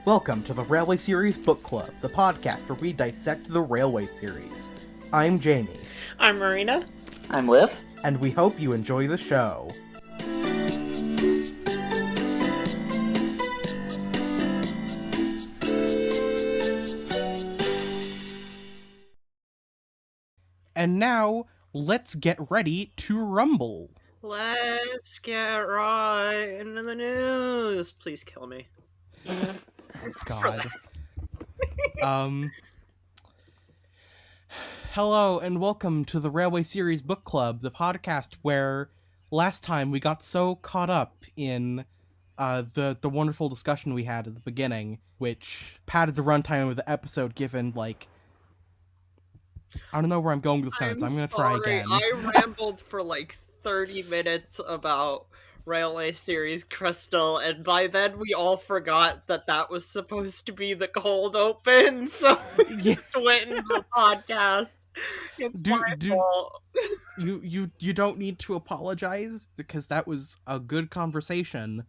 Welcome to the Railway Series Book Club, the podcast where we dissect the Railway series. I'm Jamie. I'm Marina. I'm Liv. And we hope you enjoy the show. And now, let's get ready to rumble. Let's get right into the news. Please kill me. God. Hello and welcome to the Railway Series Book Club, the podcast where last time we got so caught up in the wonderful discussion we had at the beginning, which padded the runtime of the episode given, like, I don't know where I'm going with this sentence. I'm going to try again. I rambled for like 30 minutes about Railway Series Crystal, and by then we all forgot that was supposed to be the cold open, so we just went into the podcast. It's my fault. You don't need to apologize, because that was a good conversation.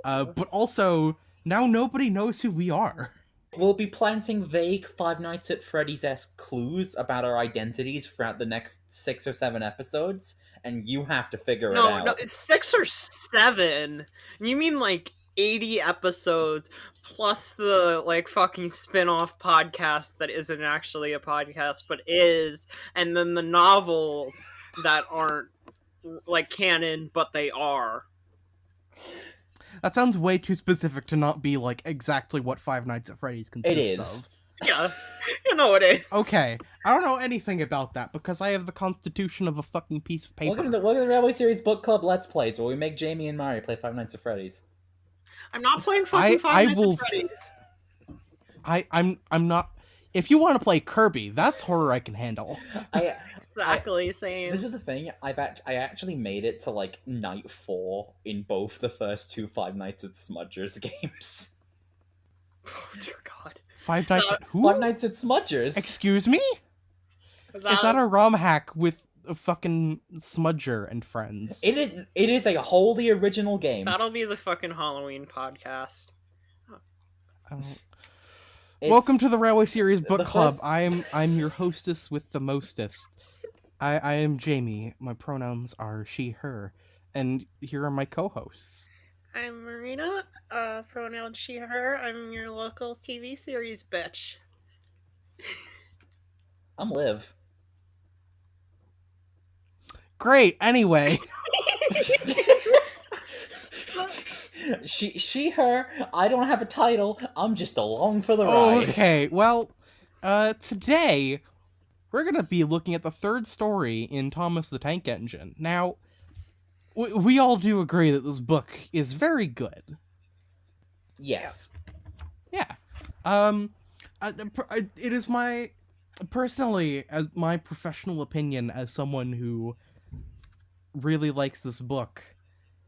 But also, now nobody knows who we are. We'll be planting vague Five Nights at Freddy's-esque clues about our identities throughout the next 6 or 7 episodes, and you have to figure it out. No, it's 6 or 7. You mean like 80 episodes plus the like fucking spin-off podcast that isn't actually a podcast but is, and then the novels that aren't like canon but they are. That sounds way too specific to not be, like, exactly what Five Nights at Freddy's consists of. Yeah, you know it is. Okay, I don't know anything about that, because I have the constitution of a fucking piece of paper. Welcome to the Railway Series Book Club Let's Plays, where we make Jamie and Mari play Five Nights at Freddy's. I'm not playing fucking Five Nights at Freddy's. I'm not... If you want to play Kirby, that's horror I can handle. Same. This is the thing, I actually made it to, like, night 4 in both the first 2 Five Nights at Smudgers games. Oh, dear God. Five Nights at who? Five Nights at Smudgers! Excuse me? Is that a ROM hack with a fucking Smudger and friends? It is a wholly original game. That'll be the fucking Halloween podcast. Welcome to the Railway Series Book Club. I'm your hostess with the mostest. I am Jamie. My pronouns are she, her. And here are my co-hosts. I'm Marina. Pronoun she, her. I'm your local TV series bitch. I'm Liv. Great, anyway. She, her, I don't have a title, I'm just along for the ride. Okay, well, today, we're gonna be looking at the third story in Thomas the Tank Engine. Now, we all do agree that this book is very good. Yes. Yeah. It is my professional opinion as someone who really likes this book,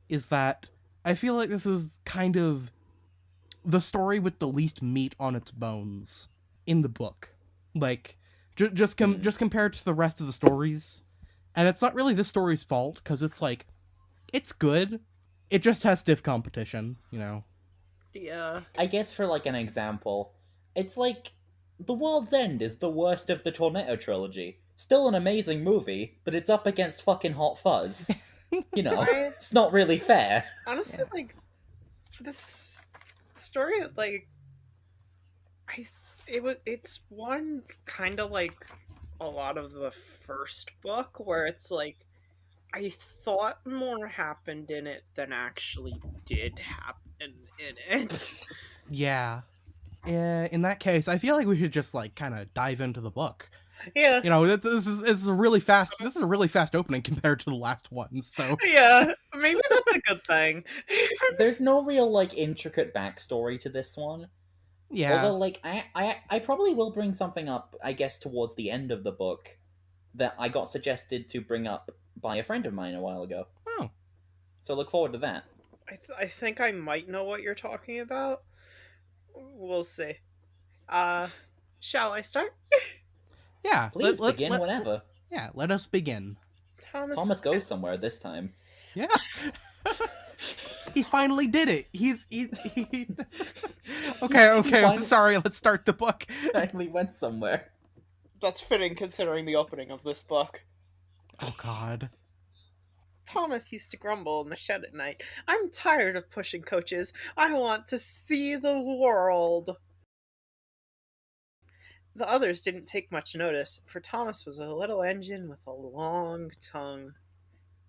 is that I feel like this is kind of the story with the least meat on its bones in the book. Like, just compared to the rest of the stories. And it's not really this story's fault, because it's like, it's good. It just has stiff competition, you know? Yeah. I guess for, like, an example, it's like, The World's End is the worst of the Tornado trilogy. Still an amazing movie, but it's up against fucking Hot Fuzz. You know, it's not really fair. Honestly, like, this story, like, it's one kind of like a lot of the first book, where it's like, I thought more happened in it than actually did happen in it. Yeah. In that case, I feel like we should just, like, kind of dive into the book. Yeah. You know, this is a really fast opening compared to the last one, so... Yeah, maybe that's a good thing. There's no real, like, intricate backstory to this one. Yeah. Although, like, I probably will bring something up, I guess, towards the end of the book that I got suggested to bring up by a friend of mine a while ago. Oh. So look forward to that. I think I might know what you're talking about. We'll see. Shall I start? Yeah. Please begin whenever. Yeah, let us begin. Thomas goes somewhere this time. Yeah. He finally did it. Okay, I'm sorry, let's start the book. Finally went somewhere. That's fitting considering the opening of this book. Oh god. Thomas used to grumble in the shed at night. I'm tired of pushing coaches. I want to see the world. The others didn't take much notice, for Thomas was a little engine with a long tongue.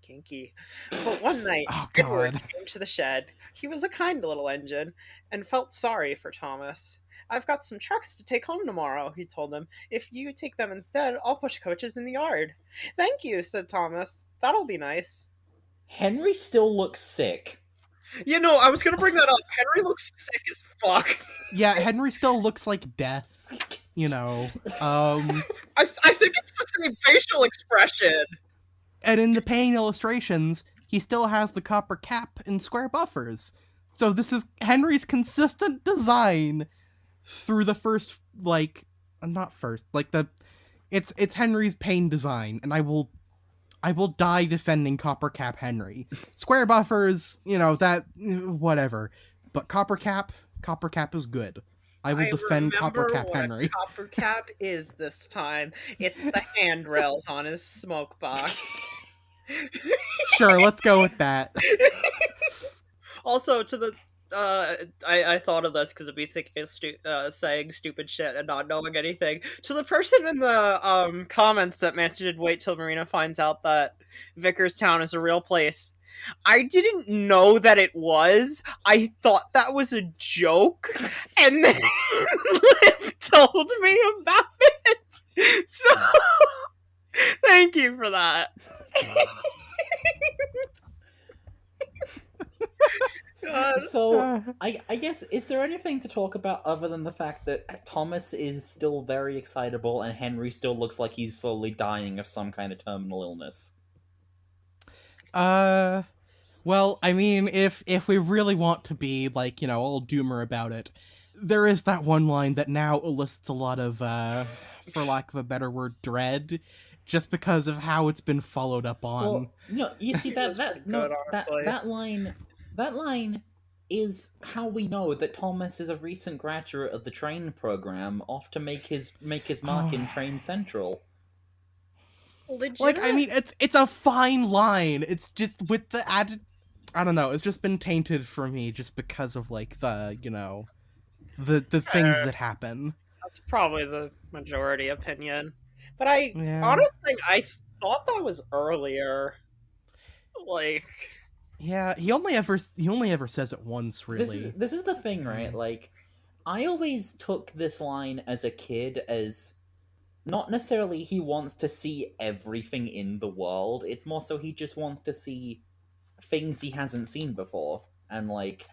Kinky. But one night, Oh Edward god. came to the shed. He was a kind little engine, and felt sorry for Thomas. I've got some trucks to take home tomorrow, he told them. If you take them instead, I'll push coaches in the yard. Thank you, said Thomas. That'll be nice. Henry still looks sick. You know, I was gonna bring that up. Henry looks sick as fuck. Yeah, Henry still looks like death. You know. I think it's the same facial expression. And in the Pain illustrations, he still has the copper cap and square buffers. So this is Henry's consistent design through the first, like, not first, like it's Henry's Pain design, and I will die defending copper cap Henry. Square buffers, you know, that, whatever. But copper cap is good. I will defend Copper Cap Henry. Copper Cap is this time. It's the handrails on his smoke box. Sure, let's go with that. Also, to the I thought of this because of me thinking of saying stupid shit and not knowing anything. To the person in the comments that mentioned wait till Marina finds out that Vickerstown is a real place. I didn't know that it was. I thought that was a joke, and then Liv told me about it. So, thank you for that. So, I guess, is there anything to talk about other than the fact that Thomas is still very excitable and Henry still looks like he's slowly dying of some kind of terminal illness? Well, I mean, if we really want to be, like, you know, all doomer about it, there is that one line that now elicits a lot of, for lack of a better word, dread, just because of how it's been followed up on. Well, no, you see that line. That line is how we know that Thomas is a recent graduate of the train program, off to make his mark in Train Central. Legit? Like, I mean, it's a fine line. It's just with the added, I don't know. It's just been tainted for me just because of, like, the, you know, the things that happen. That's probably the majority opinion. But honestly, I thought that was earlier. Like, yeah, he only ever says it once, really. This is the thing, right? Like, I always took this line as a kid as not necessarily he wants to see everything in the world. It's more so he just wants to see things he hasn't seen before, and like.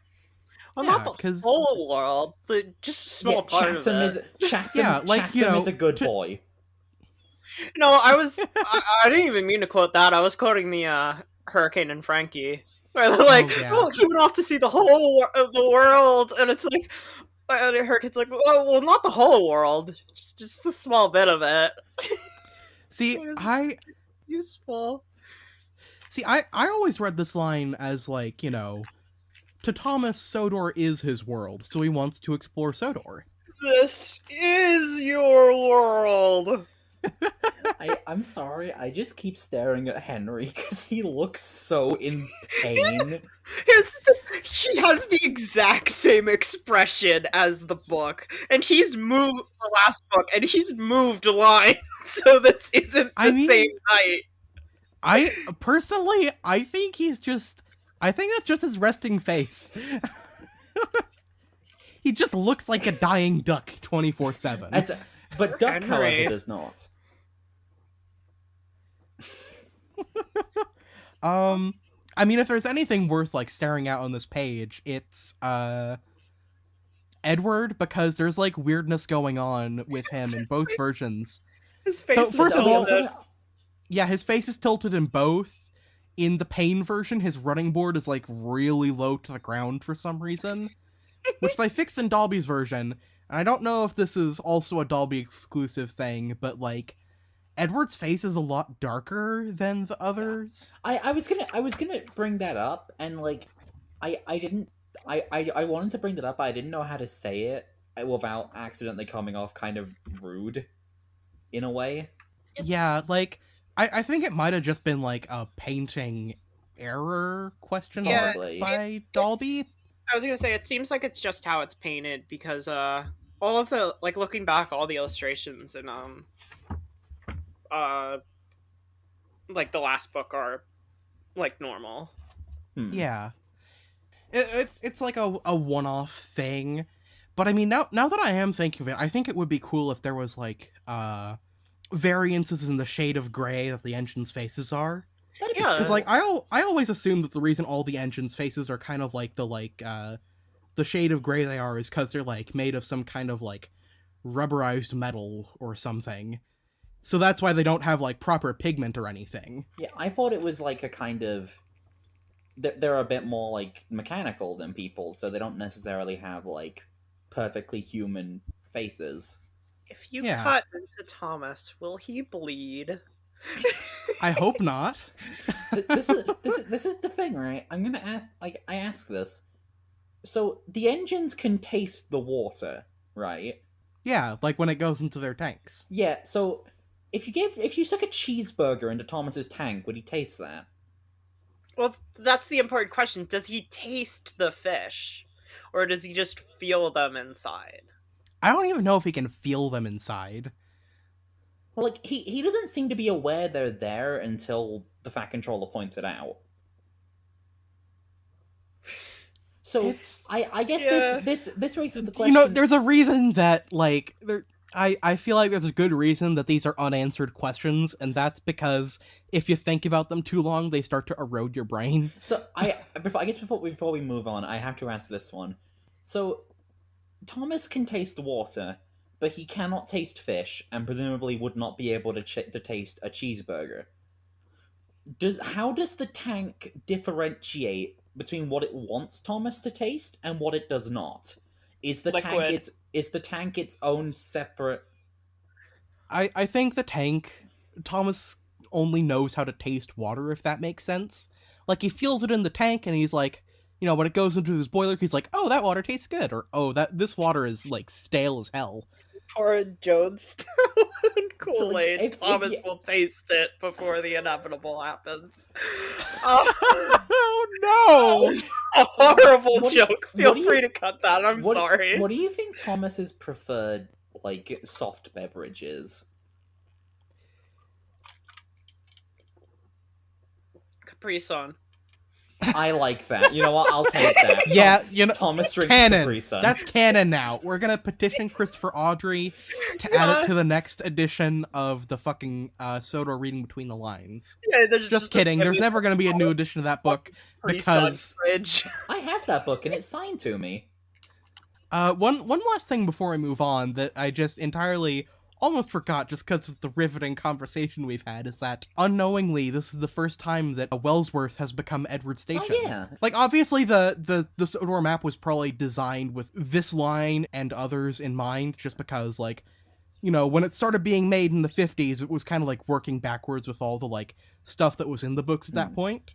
Well, not the whole world, just a small part of it. Chatham is a good boy. No, I didn't even mean to quote that. I was quoting the Hurricane and Frankie. Where they're like, he went off to see the whole the world, and it's like, and Hurricane's like, oh, well, not the whole world, just a small bit of it. See, useful. See, I always read this line as, like, you know, to Thomas, Sodor is his world, so he wants to explore Sodor. This is your world. I'm sorry, I just keep staring at Henry because he looks so in pain. He has the exact same expression as the book, and he's moved the last book, and he's moved lines, so this isn't the same night. I personally, I think that's just his resting face. He just looks like a dying duck 24/7. But Duck, however, does not. I mean, if there's anything worth, like, staring out on this page, it's Edward, because there's, like, weirdness going on with him in both versions. His face is first of all, yeah, his face is tilted in both. In the Pain version, his running board is, like, really low to the ground for some reason, which they fixed in Dalby's version. And I don't know if this is also a Dalby exclusive thing, but, like, Edward's face is a lot darker than the others. I was gonna bring that up, and like, I didn't. I wanted to bring that up, but I didn't know how to say it without accidentally coming off kind of rude, in a way. Yeah, like I think it might have just been like a painting error question Yeah, Probably. by Dalby. I was gonna say it seems like it's just how it's painted because all of the like looking back all the illustrations and like the last book are like normal. Yeah, it's like a one-off thing, but I mean now that I am thinking of it, I think it would be cool if there was like variances in the shade of gray that the engine's faces are. Yeah, Because like I always assume that the reason all the engine's faces are kind of like the shade of gray they are is because they're like made of some kind of like rubberized metal or something. So that's why they don't have like proper pigment or anything. Yeah, I thought it was like a kind of. They're a bit more like mechanical than people, so they don't necessarily have like perfectly human faces. if you Yeah. cut into Thomas, will he bleed? I hope not. This is the thing, right? I'm gonna ask. Like, I ask this. So the engines can taste the water, right? Yeah, like when it goes into their tanks. Yeah. So if you stuck a cheeseburger into Thomas's tank, would he taste that? Well, that's the important question. Does he taste the fish, or does he just feel them inside? I don't even know if he can feel them inside. Well, like he doesn't seem to be aware they're there until the Fat Controller pointed out. So It's I guess Yeah. this raises the question. you know, there's a reason that like I feel like there's a good reason that these are unanswered questions, and that's because if you think about them too long, they start to erode your brain. So I guess before we move on, I have to ask this one. So Thomas can taste water, but he cannot taste fish, and presumably would not be able to taste a cheeseburger. How does the tank differentiate between what it wants Thomas to taste and what it does not? Is the Liquid. tank its own separate? I think the tank, Thomas only knows how to taste water, if that makes sense. Like, he feels it in the tank, and he's like, you know, when it goes into his boiler, he's like, oh, that water tastes good, or oh, this water is like stale as hell. Or Jonestown Kool-Aid. if Thomas you- will taste it before the inevitable happens. Oh no! A horrible What do- joke. Feel what do you- free to cut that. I'm sorry. What do you think Thomas's preferred like soft beverage is? Capri Sun. I like that. You know what? I'll take that. Yeah, you know, Thomas drinks canon. Capri Sun. That's canon now. We're gonna petition Christopher Audrey to add it to the next edition of the fucking soda reading between the lines. Yeah, there's Just kidding. There's never gonna be a new edition of that book Capri Sun because fridge. I have that book and it's signed to me. one last thing before I move on that I just entirely almost forgot just because of the riveting conversation we've had is that unknowingly this is the first time that a Wellsworth has become Edward Station. Oh yeah. Like, obviously the Sodor map was probably designed with this line and others in mind, just because, like, you know, when it started being made in the 50s, it was kind of like working backwards with all the like stuff that was in the books at that point.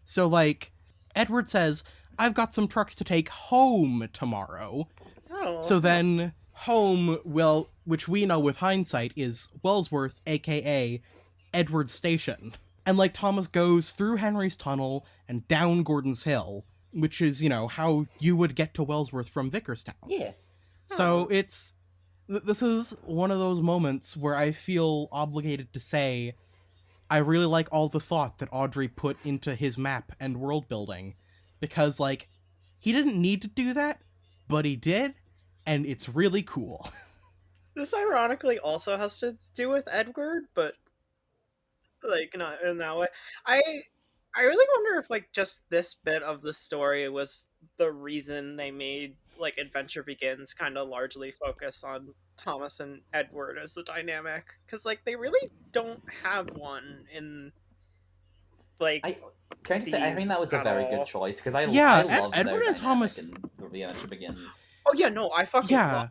So like Edward says, I've got some trucks to take home tomorrow. Oh. So then home, well, which we know with hindsight is Wellsworth, aka Edward Station. And like Thomas goes through Henry's Tunnel and down Gordon's Hill, which is, you know, how you would get to Wellsworth from Vickerstown. Yeah. So this is one of those moments where I feel obligated to say I really like all the thought that Audrey put into his map and world building, because like he didn't need to do that, but he did, and it's really cool. This ironically also has to do with Edward, but like not in that way. I really wonder if like just this bit of the story was the reason they made like Adventure Begins kind of largely focus on Thomas and Edward as the dynamic, because like they really don't have one in like Can I just say I think that was a These very at all. good choice because I Yeah, love Edward their and dynamic Thomas- in The Adventure Begins. oh yeah no I fucking Yeah. love it.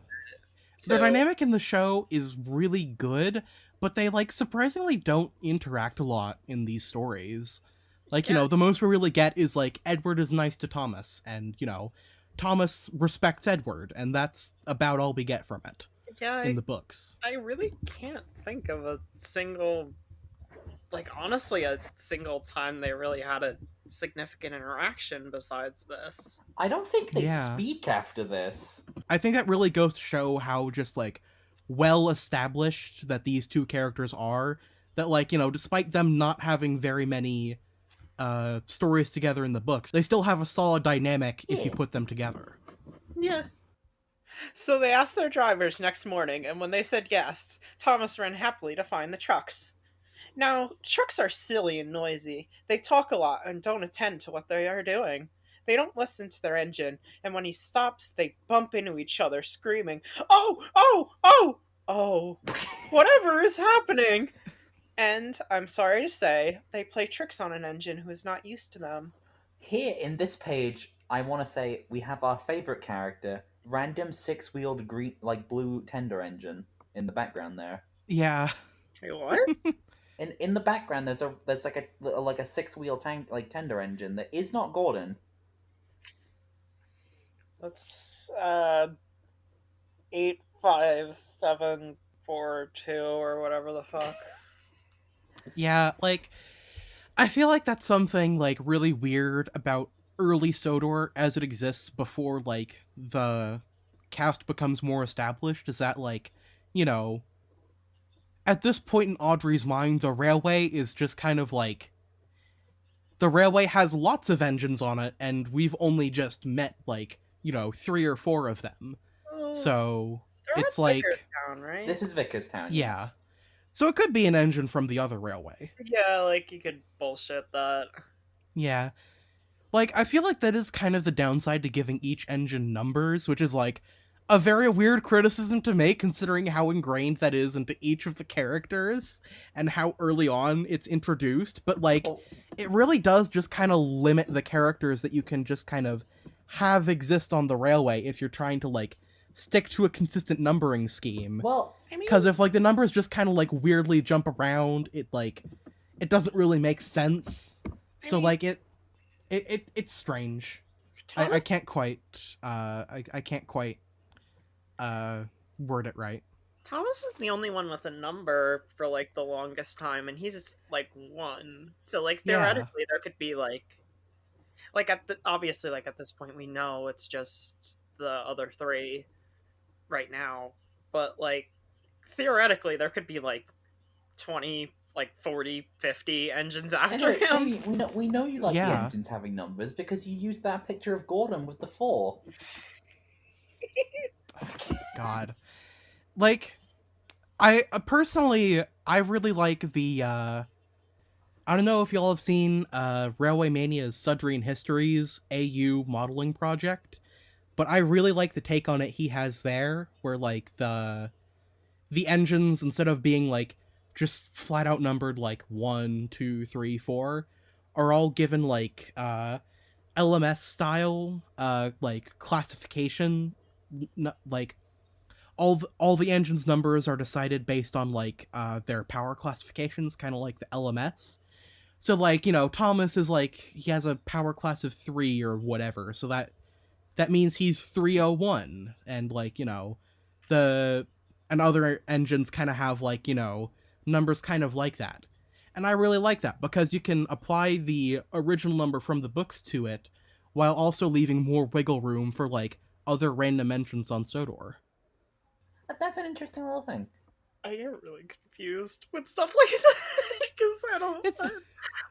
The So- dynamic in the show is really good, but they like surprisingly don't interact a lot in these stories. Like, Yeah. the most we really get is like Edward is nice to Thomas, and Thomas respects Edward, and that's about all we get from it Yeah, in the books. I really can't think of a single, like, honestly, a single time they really had a significant interaction besides this. I don't think they Yeah. speak after this. I think that really goes to show how just like well established that these two characters are, that like, despite them not having very many stories together in the books, they still have a solid dynamic if you Yeah. put them together. Yeah. So they asked their drivers next morning, and when they said yes, Thomas ran happily to find the trucks. Now, trucks are silly and noisy. They talk a lot and don't attend to what they are doing. They don't listen to their engine, and when he stops, they bump into each other, screaming, "Oh, oh, oh, oh, whatever is happening?" And, I'm sorry to say, they play tricks on an engine who is not used to them. Here in this page, I want to say we have our favorite character, random six-wheeled green, like blue tender engine in the background there. Yeah. Wait, what? In the background, there's like a six-wheel tank like tender engine that is not Gordon. That's 85742 or whatever the fuck. Yeah, like I feel like that's something like really weird about early Sodor as it exists before like the cast becomes more established, is that like, at this point in Audrey's mind, the railway is just kind of like the railway has lots of engines on it, and we've only just met like 3 or 4 of them. So They're it's at like Vickertown, right? This is Vickerstown. yeah. Yes. So it could be an engine from the other railway. Yeah, like you could bullshit that. Yeah. Like, I feel like that is kind of the downside to giving each engine numbers, which is like a very weird criticism to make considering how ingrained that is into each of the characters and how early on it's introduced. But like, Oh, it really does just kind of limit the characters that you can just kind of have exist on the railway if you're trying to like stick to a consistent numbering scheme. well, I mean, Because if like the numbers just kind of like weirdly jump around, it doesn't really make sense. I So mean- like it's strange. I Thomas, can't quite I can't quite word it right. Thomas is the only one with a number for like the longest time, and he's like 1. So like Yeah. theoretically, there could be like obviously like at this point we know it's just the other 3 right now, but like theoretically there could be like 20, like 40, 50 engines after anyway, him. Jamie, we know you like the Yeah. engines having numbers because you used that picture of Gordon with the 4. God. Like I personally I really like the I don't know if y'all have seen Railway Mania's Sudrian Histories AU modeling project, but I really like the take on it he has there, where like the engines, instead of being like just flat out numbered like 1, 2, 3, 4, are all given like LMS style like classification. Like all the engines numbers are decided based on like their power classifications, kind of like the LMS. So like, Thomas is like, he has a power class of 3 or whatever, so that means he's 301, and like, the and other engines kind of have like, numbers kind of like that. And I really like that because you can apply the original number from the books to it while also leaving more wiggle room for like other random engines on Sodor. That's an interesting little thing. I get really confused with stuff like that because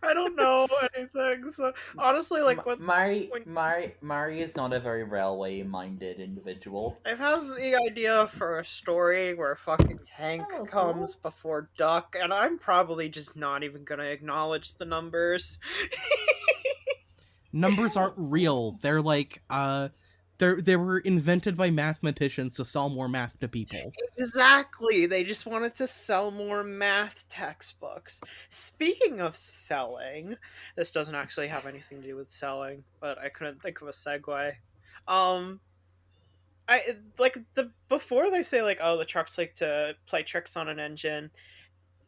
I don't know anything. So honestly, like when Mari is not a very railway-minded individual. I've had the idea for a story where fucking Hank Oh, comes before Duck, and I'm probably just not even gonna acknowledge the numbers. Numbers aren't real. They're like they were invented by mathematicians to sell more math to people. Exactly. They just wanted to sell more math textbooks. Speaking of selling, this doesn't actually have anything to do with selling, but I couldn't think of a segue. I like the before they say like, oh, the trucks like to play tricks on an engine.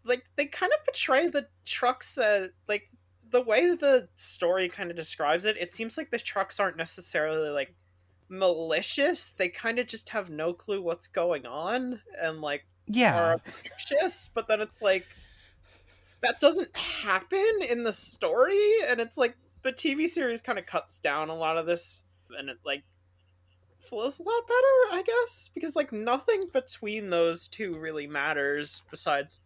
like they kind of portray the trucks like the way the story kind of describes it. It seems like the trucks aren't necessarily like malicious. They kind of just have no clue what's going on and like Yeah. are obnoxious. But then it's like that doesn't happen in the story, and it's like the TV series kind of cuts down a lot of this, and it like flows a lot better, I guess, because like nothing between those two really matters besides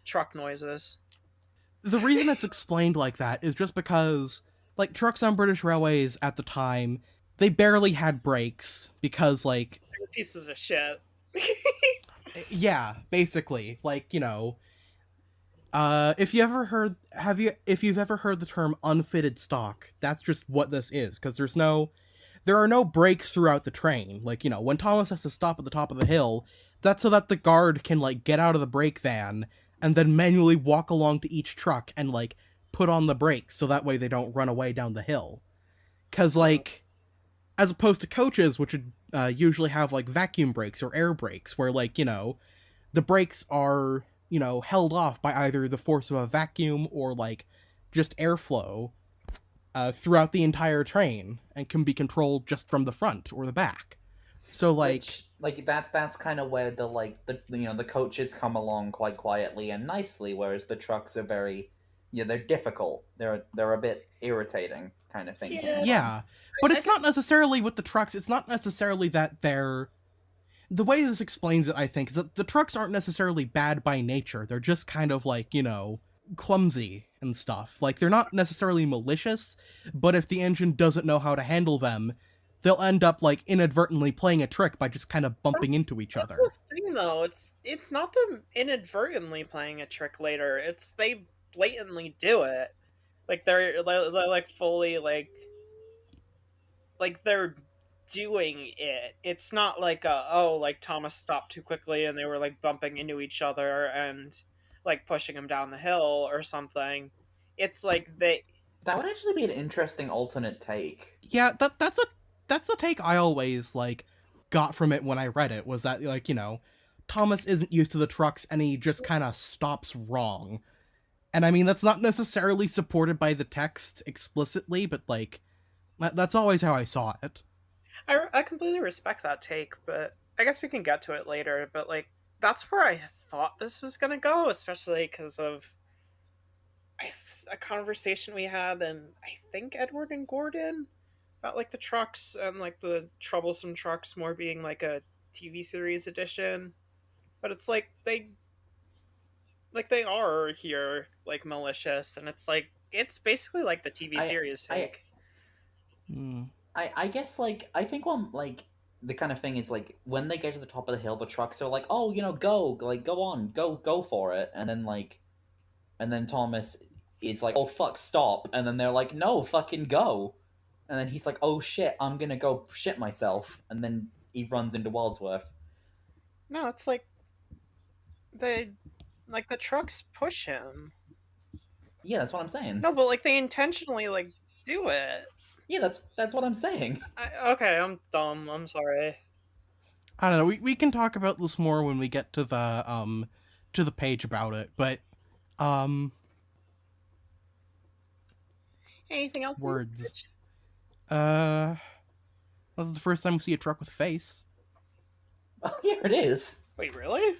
truck noises. The reason it's explained like that is just because, like, trucks on British railways at the time, they barely had brakes because, like, They're pieces of shit. yeah, basically, like, you know, if you've ever heard the term unfitted stock, that's just what this is, because there are no brakes throughout the train. Like, you know, when Thomas has to stop at the top of the hill, that's so that the guard can, like, get out of the brake van and then manually walk along to each truck and, like, put on the brakes so that way they don't run away down the hill. Because, like, as opposed to coaches, which would usually have, like, vacuum brakes or air brakes, where, like, you know, the brakes are, you know, held off by either the force of a vacuum or, like, just airflow throughout the entire train and can be controlled just from the front or the back. So, like... That's kind of where the coaches come along quite quietly and nicely, whereas the trucks are very... Yeah, they're difficult. They're a bit irritating kind of thing. Yeah, but it's not necessarily with the trucks. It's not necessarily that they're... The way this explains it, I think, is that the trucks aren't necessarily bad by nature. They're just kind of, like, you know, clumsy and stuff. Like, they're not necessarily malicious, but if the engine doesn't know how to handle them, they'll end up, like, inadvertently playing a trick by just kind of bumping into each other. That's the thing, though. It's not them inadvertently playing a trick later. It's they blatantly do it. Like, they're like, fully, like they're doing it. It's not like like Thomas stopped too quickly and they were like bumping into each other and like pushing him down the hill or something. It's like that would actually be an interesting alternate take. Yeah, that's a take I always, like, got from it when I read it, was that, like, you know, Thomas isn't used to the trucks and he just kind of stops wrong. And I mean, that's not necessarily supported by the text explicitly, but, like, that's always how I saw it. I completely respect that take, but I guess we can get to it later. But like, that's where I thought this was gonna go, especially because of a conversation we had, and I think Edward and Gordon about like the trucks and like the Troublesome trucks more being like a TV series edition. But it's like they are here like malicious, and it's like it's basically like the TV series take. I guess, like, I think one, like, the kind of thing is, like, when they get to the top of the hill, the trucks are like, oh, you know, go on, go for it, and then Thomas is like, oh, fuck, stop, and then they're like, no, fucking go, and then he's like, oh, shit, I'm gonna go shit myself, and then he runs into Wadsworth. No, it's like, the trucks push him. Yeah, that's what I'm saying. No, but, like, they intentionally, like, do it. Yeah, that's what I'm saying. Okay, I'm dumb. I'm sorry. I don't know. We can talk about this more when we get to the page about it. But anything else? Words. This is the first time we see a truck with a face. Oh, here it is. Wait, really?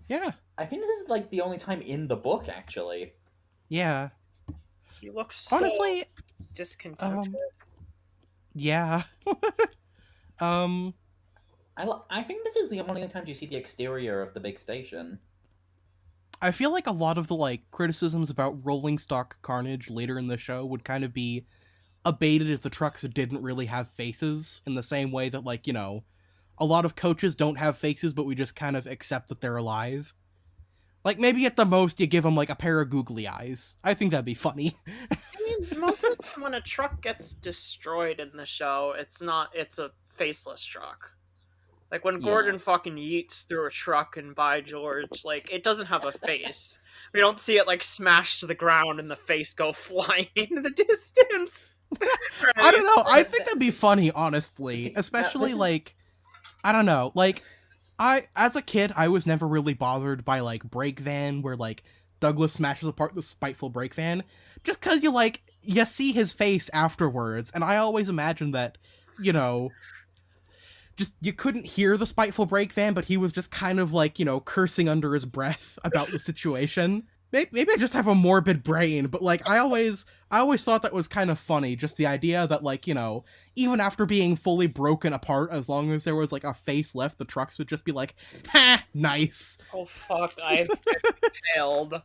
Yeah. I think this is like the only time in the book, actually. Yeah. He looks so honestly discontented. Yeah. I think this is the only time you see the exterior of the big station. I feel like a lot of the, like, criticisms about rolling stock carnage later in the show would kind of be abated if the trucks didn't really have faces, in the same way that, like, you know, a lot of coaches don't have faces, but we just kind of accept that they're alive. Like, maybe at the most you give them, like, a pair of googly eyes. I think that'd be funny. I mean, most of the time when a truck gets destroyed in the show, it's a faceless truck. Like, when Gordon fucking yeets through a truck in By George, like, it doesn't have a face. We don't see it, like, smash to the ground and the face go flying into the distance. Right? I don't know. I think that'd be funny, honestly. Especially, like, I don't know. Like, as a kid, I was never really bothered by, like, brake van, where, like, Douglas smashes apart the spiteful brake van, just because you see his face afterwards, and I always imagined that, just you couldn't hear the spiteful brake van, but he was just kind of cursing under his breath about the situation. Maybe I just have a morbid brain, but I always thought that was kind of funny, just the idea that even after being fully broken apart, as long as there was a face left, the trucks would just be like, ha, nice. Oh fuck, I failed.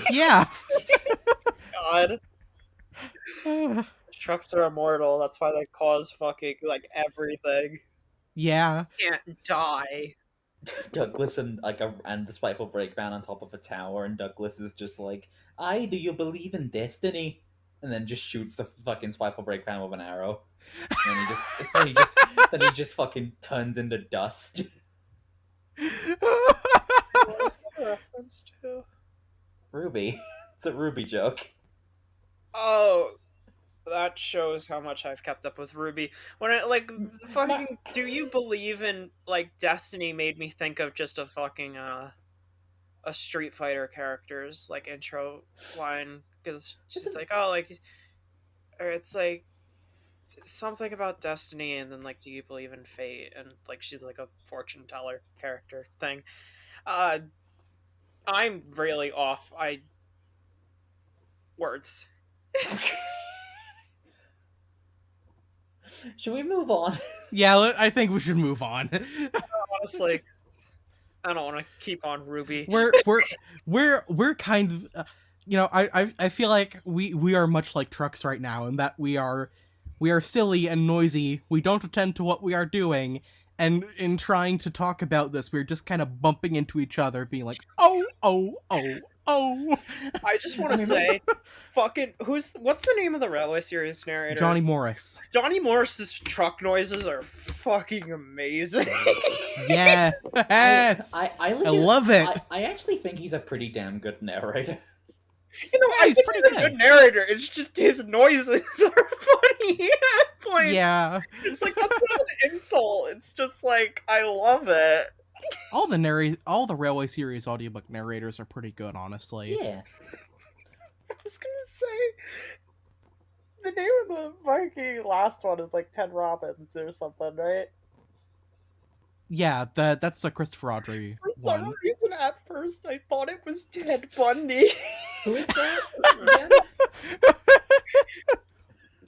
Yeah. God. Trucks are immortal, that's why they cause fucking everything. Yeah. Can't die. Douglas and and the spiteful brake van on top of a tower, and Douglas is just like, "I do you believe in destiny?" And then just shoots the fucking spiteful brake van with an arrow, and then he just fucking turns into dust. What is that a reference to? Ruby, it's a Ruby joke. Oh, that shows how much I've kept up with Ruby. When I fucking do you believe in destiny made me think of just a fucking a Street Fighter character's intro line, because she's or it's something about destiny, and then do you believe in fate, and she's a fortune teller character thing. I'm really off. Words. Should we move on? Yeah, I think we should move on. Honestly, I don't want to keep on Ruby. We're kind of, I feel like we are much like trucks right now, in that we are silly and noisy. We don't attend to what we are doing, and in trying to talk about this, we're just kind of bumping into each other, being like, oh. I just want to say, fucking, what's the name of the Railway series narrator? Johnny Morris. Johnny Morris's truck noises are fucking amazing. Yeah. Yes. I love it. I actually think he's a pretty damn good narrator. I think he's a good narrator. It's just his noises are funny at points. Yeah. It's that's not an insult. It's just I love it. All the Railway series audiobook narrators are pretty good, honestly. Yeah. I was gonna say the name of the fucking last one is Ted Robbins or something, right? Yeah, that's the Christopher Audrey For some one. reason, at first, I thought it was Ted Bundy. Who is that?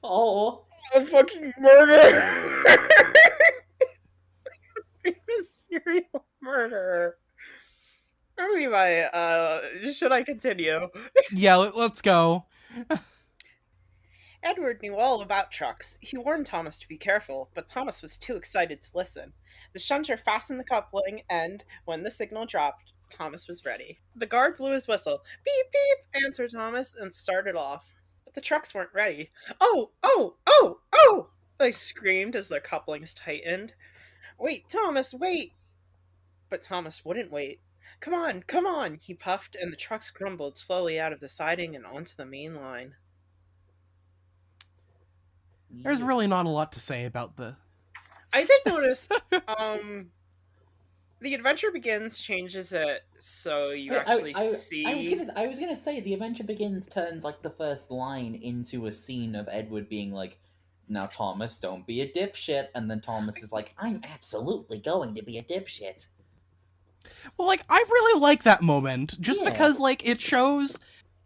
Oh, A fucking murderer. Famous serial murderer. Anyway, should I continue? Yeah, let's go. Edward knew all about trucks. He warned Thomas to be careful, but Thomas was too excited to listen. The shunter fastened the coupling, and when the signal dropped, Thomas was ready. The guard blew his whistle. Beep, beep, answered Thomas, and started off. But the trucks weren't ready. Oh, oh, oh, oh! They screamed as their couplings tightened. Wait, Thomas, wait! But Thomas wouldn't wait. Come on, he puffed, and the trucks grumbled slowly out of the siding and onto the main line. There's really not a lot to say about the... I did notice, the adventure begins changes it so you actually see... I was gonna say, the adventure begins turns the first line into a scene of Edward being like, now Thomas, don't be a dipshit, and then Thomas is like, I'm absolutely going to be a dipshit. Well, I really like that moment, just Yeah. because,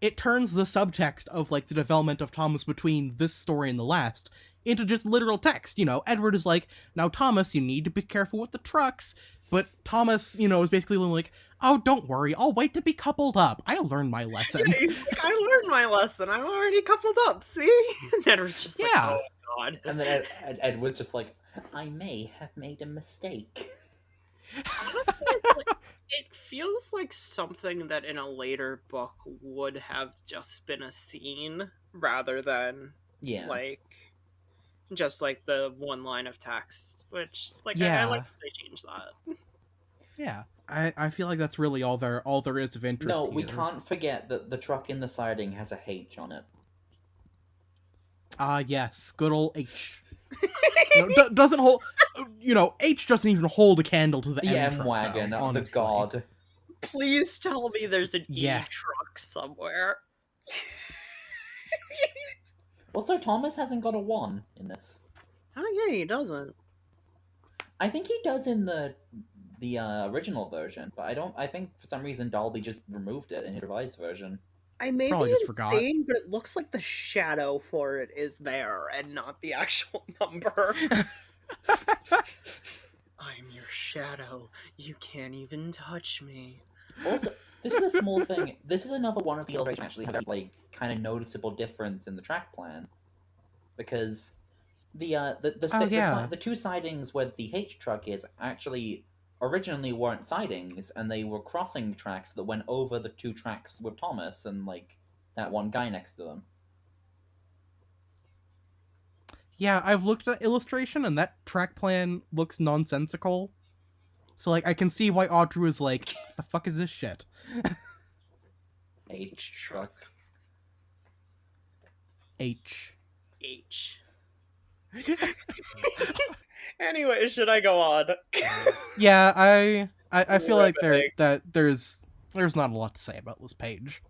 it turns the subtext of, the development of Thomas between this story and the last into just literal text. Edward is like, now Thomas, you need to be careful with the trucks, but Thomas, is basically like, oh, don't worry, I'll wait to be coupled up. I learned my lesson. Yeah, he's like, I learned my lesson, I'm already coupled up, see? And Edward's just like, Yeah. oh god. And then Edward's just like, I may have made a mistake. Honestly, it feels like something that in a later book would have just been a scene rather than Yeah. just the one line of text, which Yeah. I like that they changed that. Yeah. I feel like that's really all there is of interest. No, we here. can't forget that the truck in the siding has a H on it. Yes, good old H. Doesn't hold. H doesn't even hold a candle to the The M M wagon, truck, though, the honestly. god. Please tell me there's an Yeah. E truck somewhere. Also, Thomas hasn't got a 1 in this. Oh yeah, he doesn't. I think he does in the original version, but I think for some reason Dolby just removed it in his revised version. I may Probably be just forgot. insane, but it looks like the shadow for it is there and not the actual number. I'm your shadow. You can't even touch me. Also, this is a small thing. This is another one of the illustrations actually have like kind of noticeable difference in the track plan, because the two sidings where the H truck is actually originally weren't sidings, and they were crossing tracks that went over the two tracks with Thomas and like that one guy next to them. Yeah, I've looked at illustration, and that track plan looks nonsensical. So, like, I can see why Audrey was like, what the fuck is this shit? H truck. H. Anyway, should I go on? Yeah, I feel like there's not a lot to say about this page.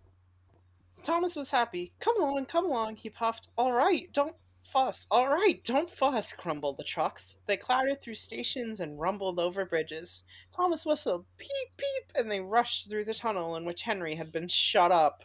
Thomas was happy. Come along, he puffed. All right, don't fuss. All right, don't fuss, grumbled the trucks. They clattered through stations and rumbled over bridges. Thomas whistled, peep, peep, and they rushed through the tunnel in which Henry had been shut up.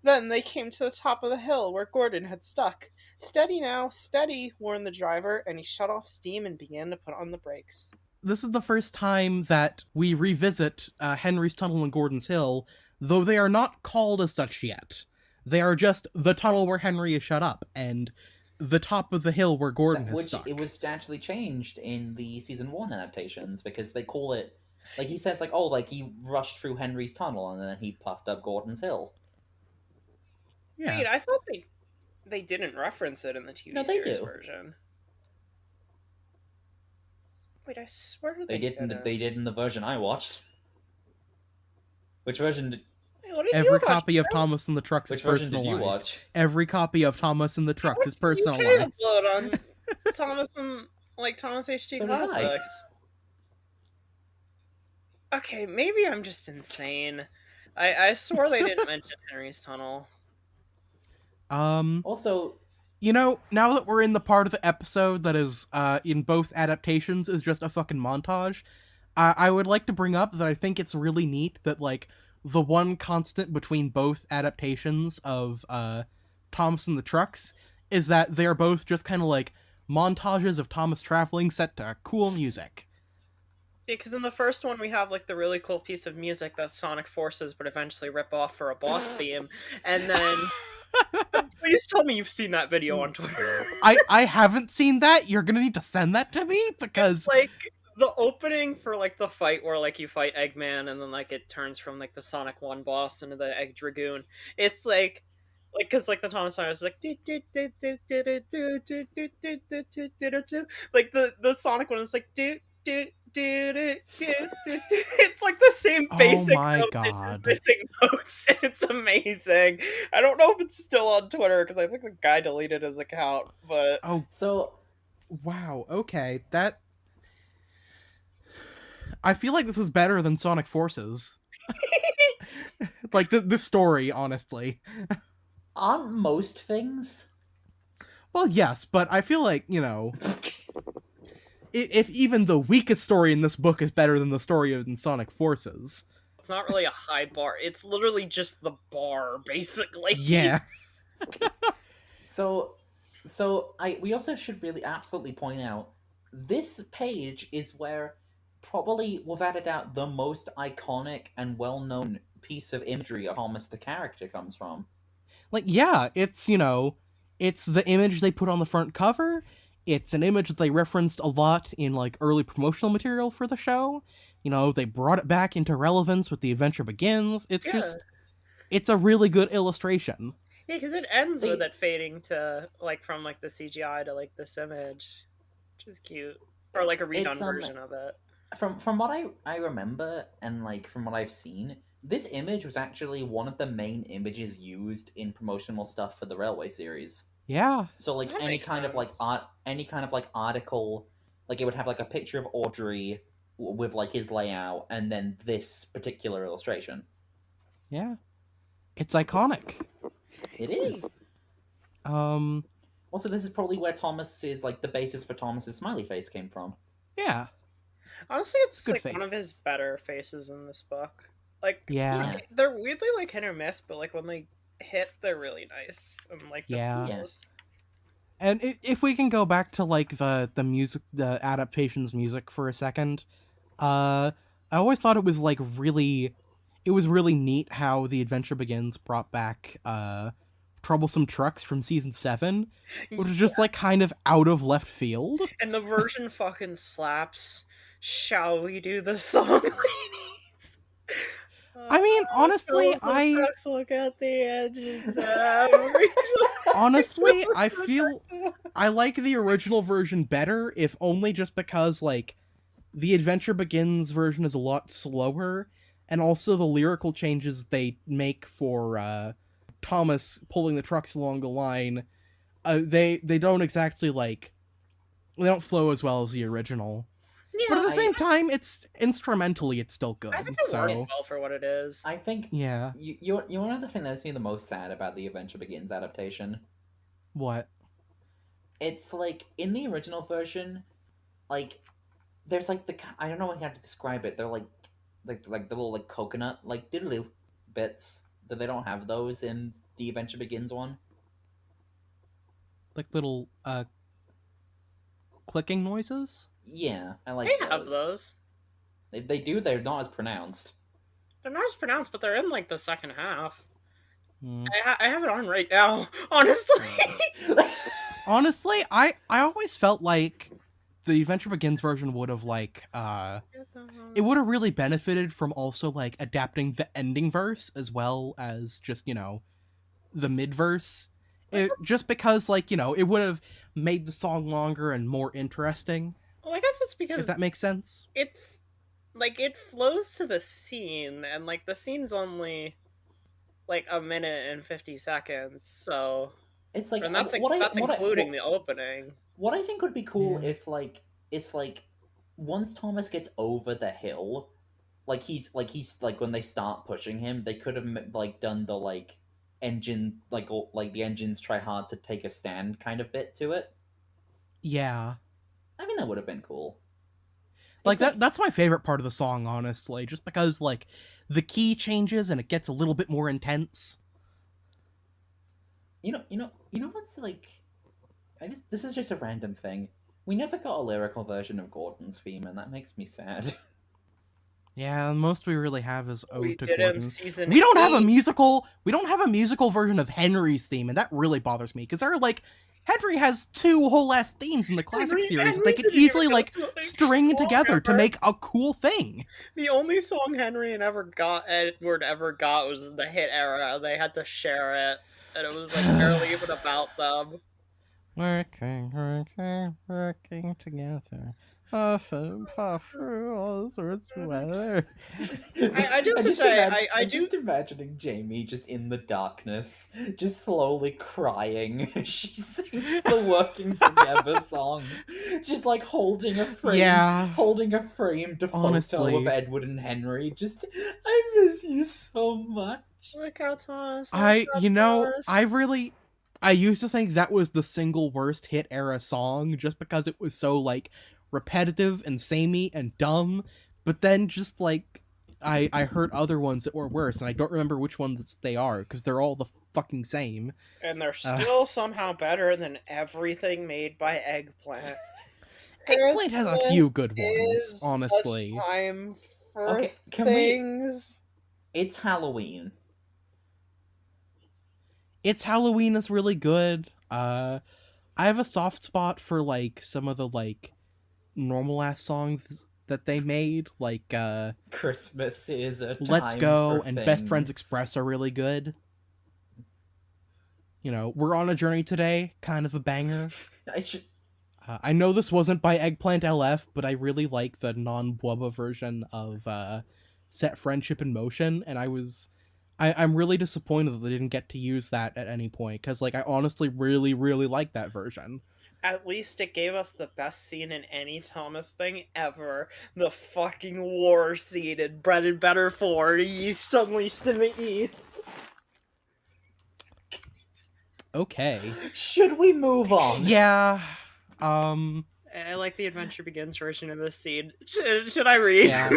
Then they came to the top of the hill where Gordon had stuck. Steady now, steady, warned the driver, and he shut off steam and began to put on the brakes. This is the first time that we revisit Henry's Tunnel and Gordon's Hill, though they are not called as such yet. They are just the tunnel where Henry is shut up, and the top of the hill where Gordon has stuck. It was actually changed in the season 1 adaptations, because they call it, like, he says, like, oh, like, he rushed through Henry's tunnel and then he puffed up Gordon's Hill. Yeah. Wait, I thought they didn't reference it in the TV series version. Wait, I swear they didn't. They did in the version I watched. Which version did... Every copy of Thomas and the Trucks is personalized. Which version did you watch? Every copy of Thomas and the Trucks is personalized. You can upload on Thomas and Thomas HD Classics. Okay, maybe I'm just insane. I swore they didn't mention Henry's Tunnel. Also, you know, now that we're in the part of the episode that is in both adaptations is just a fucking montage, I would like to bring up that I think it's really neat that, like, the one constant between both adaptations of Thomas and the Trucks is that they're both just kind of like montages of Thomas traveling set to cool music. Yeah, because in the first one we have like the really cool piece of music that Sonic Forces would eventually rip off for a boss theme, and then please tell me you've seen that video on Twitter. I haven't seen that. You're gonna need to send that to me, because it's like the opening for like the fight where like you fight Eggman and then like it turns from like the Sonic 1 boss into the Egg Dragoon. It's like because like the Thomas Sonic is like like the Sonic one is like it's like the same basic missing notes, and it's amazing. I don't know if it's still on Twitter because I think the guy deleted his account, but wow, okay, that I feel like this was better than Sonic Forces. Like this story, honestly. Aren't most things? Well, yes, but I feel like, you know, if even the weakest story in this book is better than the story in Sonic Forces. It's not really a high bar. It's literally just the bar, basically. Yeah. We also should really absolutely point out, this page is where probably, without a doubt, the most iconic and well-known piece of imagery of Thomas the character comes from. Like, yeah, it's, you know, it's the image they put on the front cover. It's an image that they referenced a lot in, like, early promotional material for the show. You know, they brought it back into relevance with The Adventure Begins. It's just, it's a really good illustration. Yeah, because it ends with it fading to, like, from, like, the CGI to, like, this image. Which is cute. Or, like, a redone version of it. From what I remember, and, like, from what I've seen, this image was actually one of the main images used in promotional stuff for the Railway series. Yeah. So, like, any kind of, like, article, like, it would have, like, a picture of Audrey, with like his layout and then this particular illustration. Yeah. It's iconic. It is. Um, Also, this is probably where Thomas is like the basis for Thomas's smiley face came from. yeah. Honestly, it's Good like one of face. his better faces in this book. Like, Yeah. they're weirdly like hit or miss, but like when they hit, they're really nice. And like this Yeah. one Yeah. was- And if we can go back to like the music, the adaptations music for a second, I always thought it was like really neat how The Adventure Begins brought back Troublesome Trucks from season 7, which was just like kind of out of left field. And the version fucking slaps. Shall we do the song, ladies? I mean, honestly, Trucks look at the edges. Every time. honestly, I feel I like the original version better, if only just because like The Adventure Begins version is a lot slower, and also the lyrical changes they make for Thomas pulling the trucks along the line, they don't exactly like, they don't flow as well as the original. Yeah, But at the I- same time, it's instrumentally it's still good. I think it worked So well for what it is. I think yeah, you want to know the thing that makes me the most sad about the Adventure Begins adaptation? what? It's like in the original version, like there's like I don't know how to describe it. They're like the little like coconut like diddly bits that they don't have those in the Adventure Begins one. Like little clicking noises? Yeah, I like They have those. those. They do. They're not as pronounced. They're not as pronounced, but they're in like the second half. Hmm. I have it on right now, honestly. Honestly, I always felt like the Adventure Begins version would have like it would have really benefited from also like adapting the ending verse as well as just, you know, the mid verse. Just because like, you know, it would have made the song longer and more interesting. Well, I guess it's If because that makes sense. it's like it flows to the scene, and like the scene's only like a minute and 50 seconds, so It's like and that's including the opening. What I think would be cool Yeah. if like it's like once Thomas gets over the hill, like he's like when they start pushing him, they could have like done the like engine like the engines try hard to take a stand kind of bit to it. Yeah. I think that would have been cool. Like It's that's my favorite part of the song, honestly, just because like the key changes and it gets a little bit more intense. you know what's like this is just a random thing. We never got a lyrical version of Gordon's theme, and that makes me sad. Yeah, the most we really have is We Ode to did in Gordon. season We don't have a 8. musical. We don't have a musical version of Henry's theme, and that really bothers me because they're like, Henry has 2 whole ass themes in the classic series that they could didn't even easily like have a string song together to ever. make a cool thing. The only song Edward ever got was in the hit era. They had to share it, and it was like barely even about them. Working together. Often puff through all sorts of weather. I do have to say, I do. just imagining Jamie just in the darkness, just slowly crying as she sings the "Working Together" song, just like holding a framed photo Honestly. of Edward and Henry. Just, I miss you so much. Look out, Thomas. I Thomas. I used to think that was the single worst hit era song just because it was so like repetitive and samey and dumb, but then just like I heard other ones that were worse, and I don't remember which ones they are because they're all the fucking same. And they're still somehow better than everything made by Eggplant. Eggplant has a few good ones, Is honestly. a time for Okay, can things. It's Halloween. It's Halloween is really good. I have a soft spot for like some of the like normal ass songs that they made, like Christmas is a time Let's Go for and Best Friends things. Express are really good. You know, We're on a Journey Today, kind of a banger. I should. I know this wasn't by Eggplant LF, but I really like the non-Bwubba version of Set Friendship in Motion, and I'm really disappointed that they didn't get to use that at any point, because like I honestly really, really like that version. At least it gave us the best scene in any Thomas thing ever. The fucking war scene in Bread and Better 4, Yeast Unleashed in the East. Okay. Should we move on? Yeah. I like the Adventure Begins version of this scene. Should I read?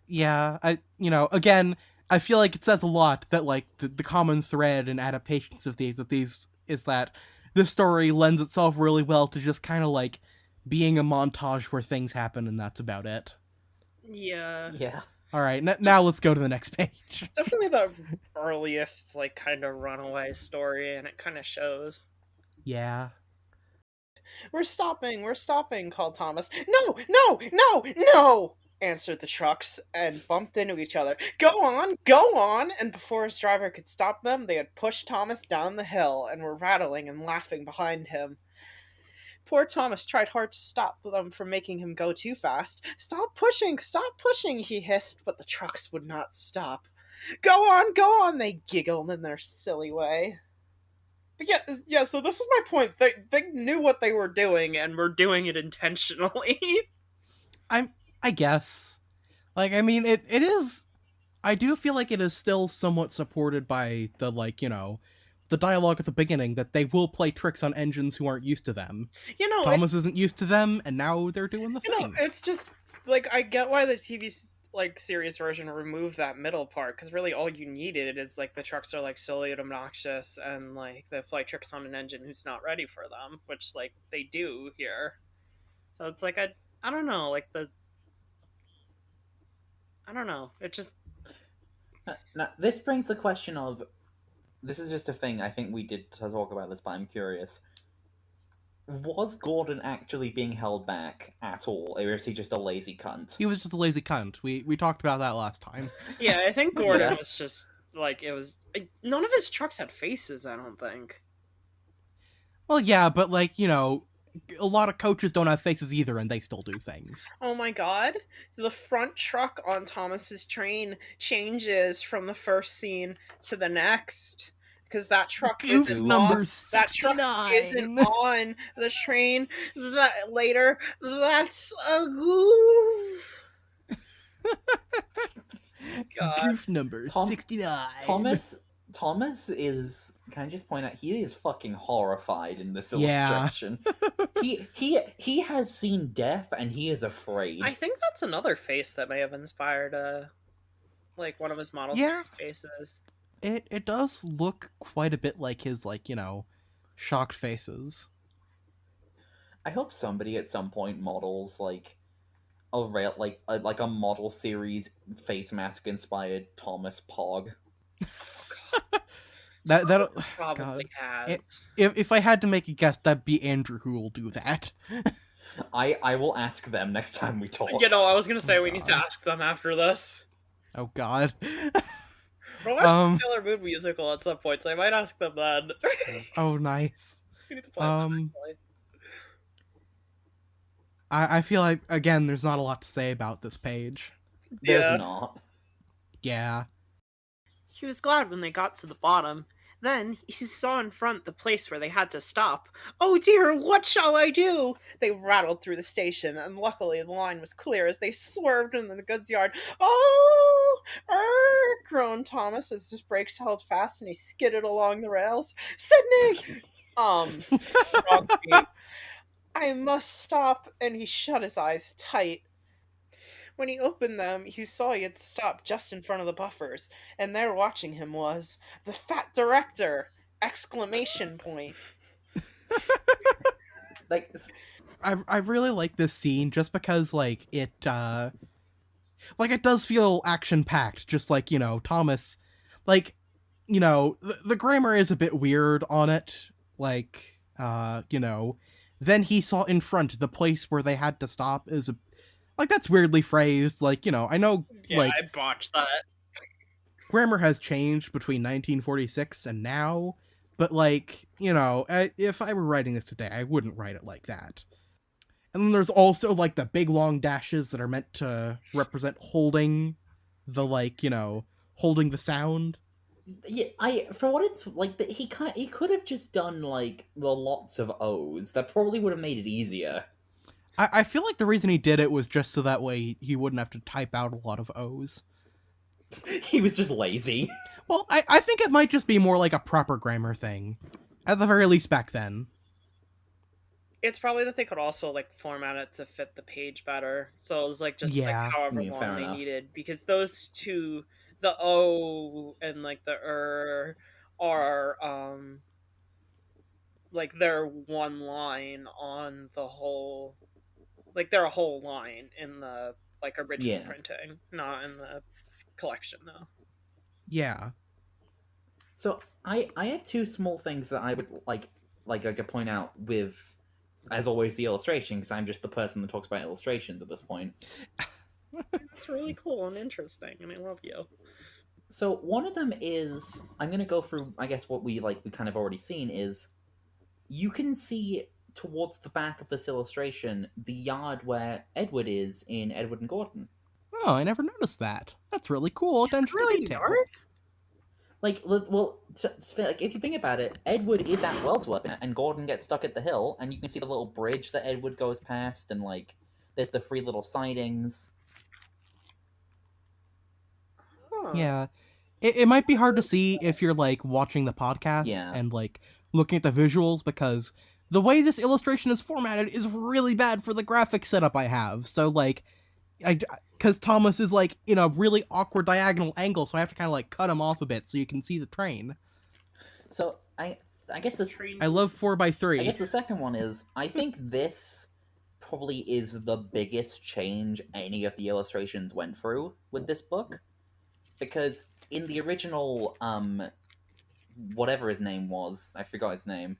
Yeah. Again, I feel like it says a lot that, like, the common thread in adaptations of these is that this story lends itself really well to just kind of, like, being a montage where things happen and that's about it. Yeah. Yeah. Alright, now let's go to the next page. It's definitely the earliest, like, kind of runaway story, and it kind of shows. Yeah. We're stopping, called Thomas. No! Answered the trucks, and bumped into each other. Go on! And before his driver could stop them, they had pushed Thomas down the hill, and were rattling and laughing behind him. Poor Thomas tried hard to stop them from making him go too fast. Stop pushing, he hissed, but the trucks would not stop. Go on, they giggled in their silly way. But yeah, so this is my point. They knew what they were doing, and were doing it intentionally. I guess. Like, I mean, it is... I do feel like it is still somewhat supported by the, like, the dialogue at the beginning, that they will play tricks on engines who aren't used to them. Thomas isn't used to them, and now they're doing the thing. It's just, like, I get why the TV series version removed that middle part, because really all you needed is, like, the trucks are, like, silly and obnoxious, and, like, they play tricks on an engine who's not ready for them, which, like, they do here. So it's like, I don't know, like, I don't know, it just... Now, this brings the question of... This is just a thing, I think we did talk about this, but I'm curious. Was Gordon actually being held back at all, or is he just a lazy cunt? He was just a lazy cunt. We talked about that last time. Yeah, I think Gordon was just, like, it was... None of his trucks had faces, I don't think. Well, yeah, but, like, a lot of coaches don't have faces either, and they still do things. Oh my god. The front truck on Thomas's train changes from the first scene to the next. Because that truck isn't number on, 69. that truck isn't on the train later. That's a goof. God. Goof number 69. Thomas is, can I just point out, he is fucking horrified in this illustration. He has seen death and he is afraid. I think that's another face that may have inspired like one of his model faces. It does look quite a bit like his, like, shocked faces. I hope somebody at some point models like a model series face mask inspired Thomas Pog. That probably has. If I had to make a guess, that'd be Andrew who will do that. I will ask them next time we talk. I was gonna say we need to ask them after this. Oh God. We're watching Sailor Moon musical at some point, so I might ask them then. Oh, nice. We need to play I feel like, again, there's not a lot to say about this page. There's not. Yeah. He was glad when they got to the bottom. Then he saw in front the place where they had to stop. Oh dear, what shall I do? They rattled through the station, and luckily the line was clear as they swerved into the goods yard. Oh! Groaned Thomas as his brakes held fast and he skidded along the rails. Sydney! Wrong speed. I must stop, and he shut his eyes tight. When he opened them, he saw he had stopped just in front of the buffers, and there watching him was the fat director! Exclamation point. Like, I really like this scene just because, like, it does feel action-packed, just like, Thomas, like, the grammar is a bit weird on it, like, then he saw in front the place where they had to stop is like, that's weirdly phrased, like, I know, like... I botched that. Grammar has changed between 1946 and now, but, like, if I were writing this today, I wouldn't write it like that. And then there's also, like, the big long dashes that are meant to represent holding the, like, holding the sound. Yeah, for what it's like, he could have just done like the lots of O's. That probably would have made it easier. I feel like the reason he did it was just so that way he wouldn't have to type out a lot of O's. He was just lazy. Well, I think it might just be more like a proper grammar thing. At the very least back then. It's probably that they could also like format it to fit the page better. So it was like just like Yeah. however Yeah, long fair they enough. needed, because those two, the O and like the are like they're one line on the whole, like they're a whole line in the like original Yeah. printing, not in the collection though. Yeah. So I have two small things that I would like I could point out with, as always, the illustration, because I'm just the person that talks about illustrations at this point. It's really cool and interesting, and I love you. So one of them is, I'm gonna go through, I guess, what we kind of already seen is, you can see towards the back of this illustration the yard where Edward is in Edward and Gordon. Oh, I never noticed that. That's really cool. Attention Really to detail. dark? Like, well, like, if you think about it, Edward is at Wellsworth, and Gordon gets stuck at the hill, and you can see the little bridge that Edward goes past, and like, there's the three little sidings. Huh. Yeah. It might be hard to see if you're like watching the podcast Yeah. and like looking at the visuals, because the way this illustration is formatted is really bad for the graphic setup I have. So like, because Thomas is like in a really awkward diagonal angle, so I have to kind of like cut him off a bit so you can see the train. So I guess this, I love 4x3. I guess the second one is, I think this probably is the biggest change any of the illustrations went through with this book, because in the original, whatever his name was, I forgot his name.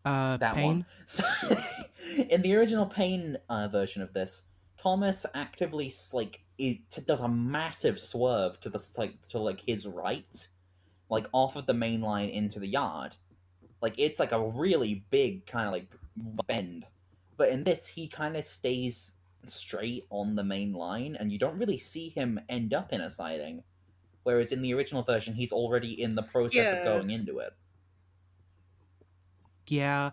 That Pain. one. So, in the original Pain version of this, Thomas actively does a massive swerve to his right, like off of the main line into the yard. Like, it's like a really big kind of like bend. But in this, he kind of stays straight on the main line, and you don't really see him end up in a siding. Whereas in the original version, he's already in the process of going into it. Yeah.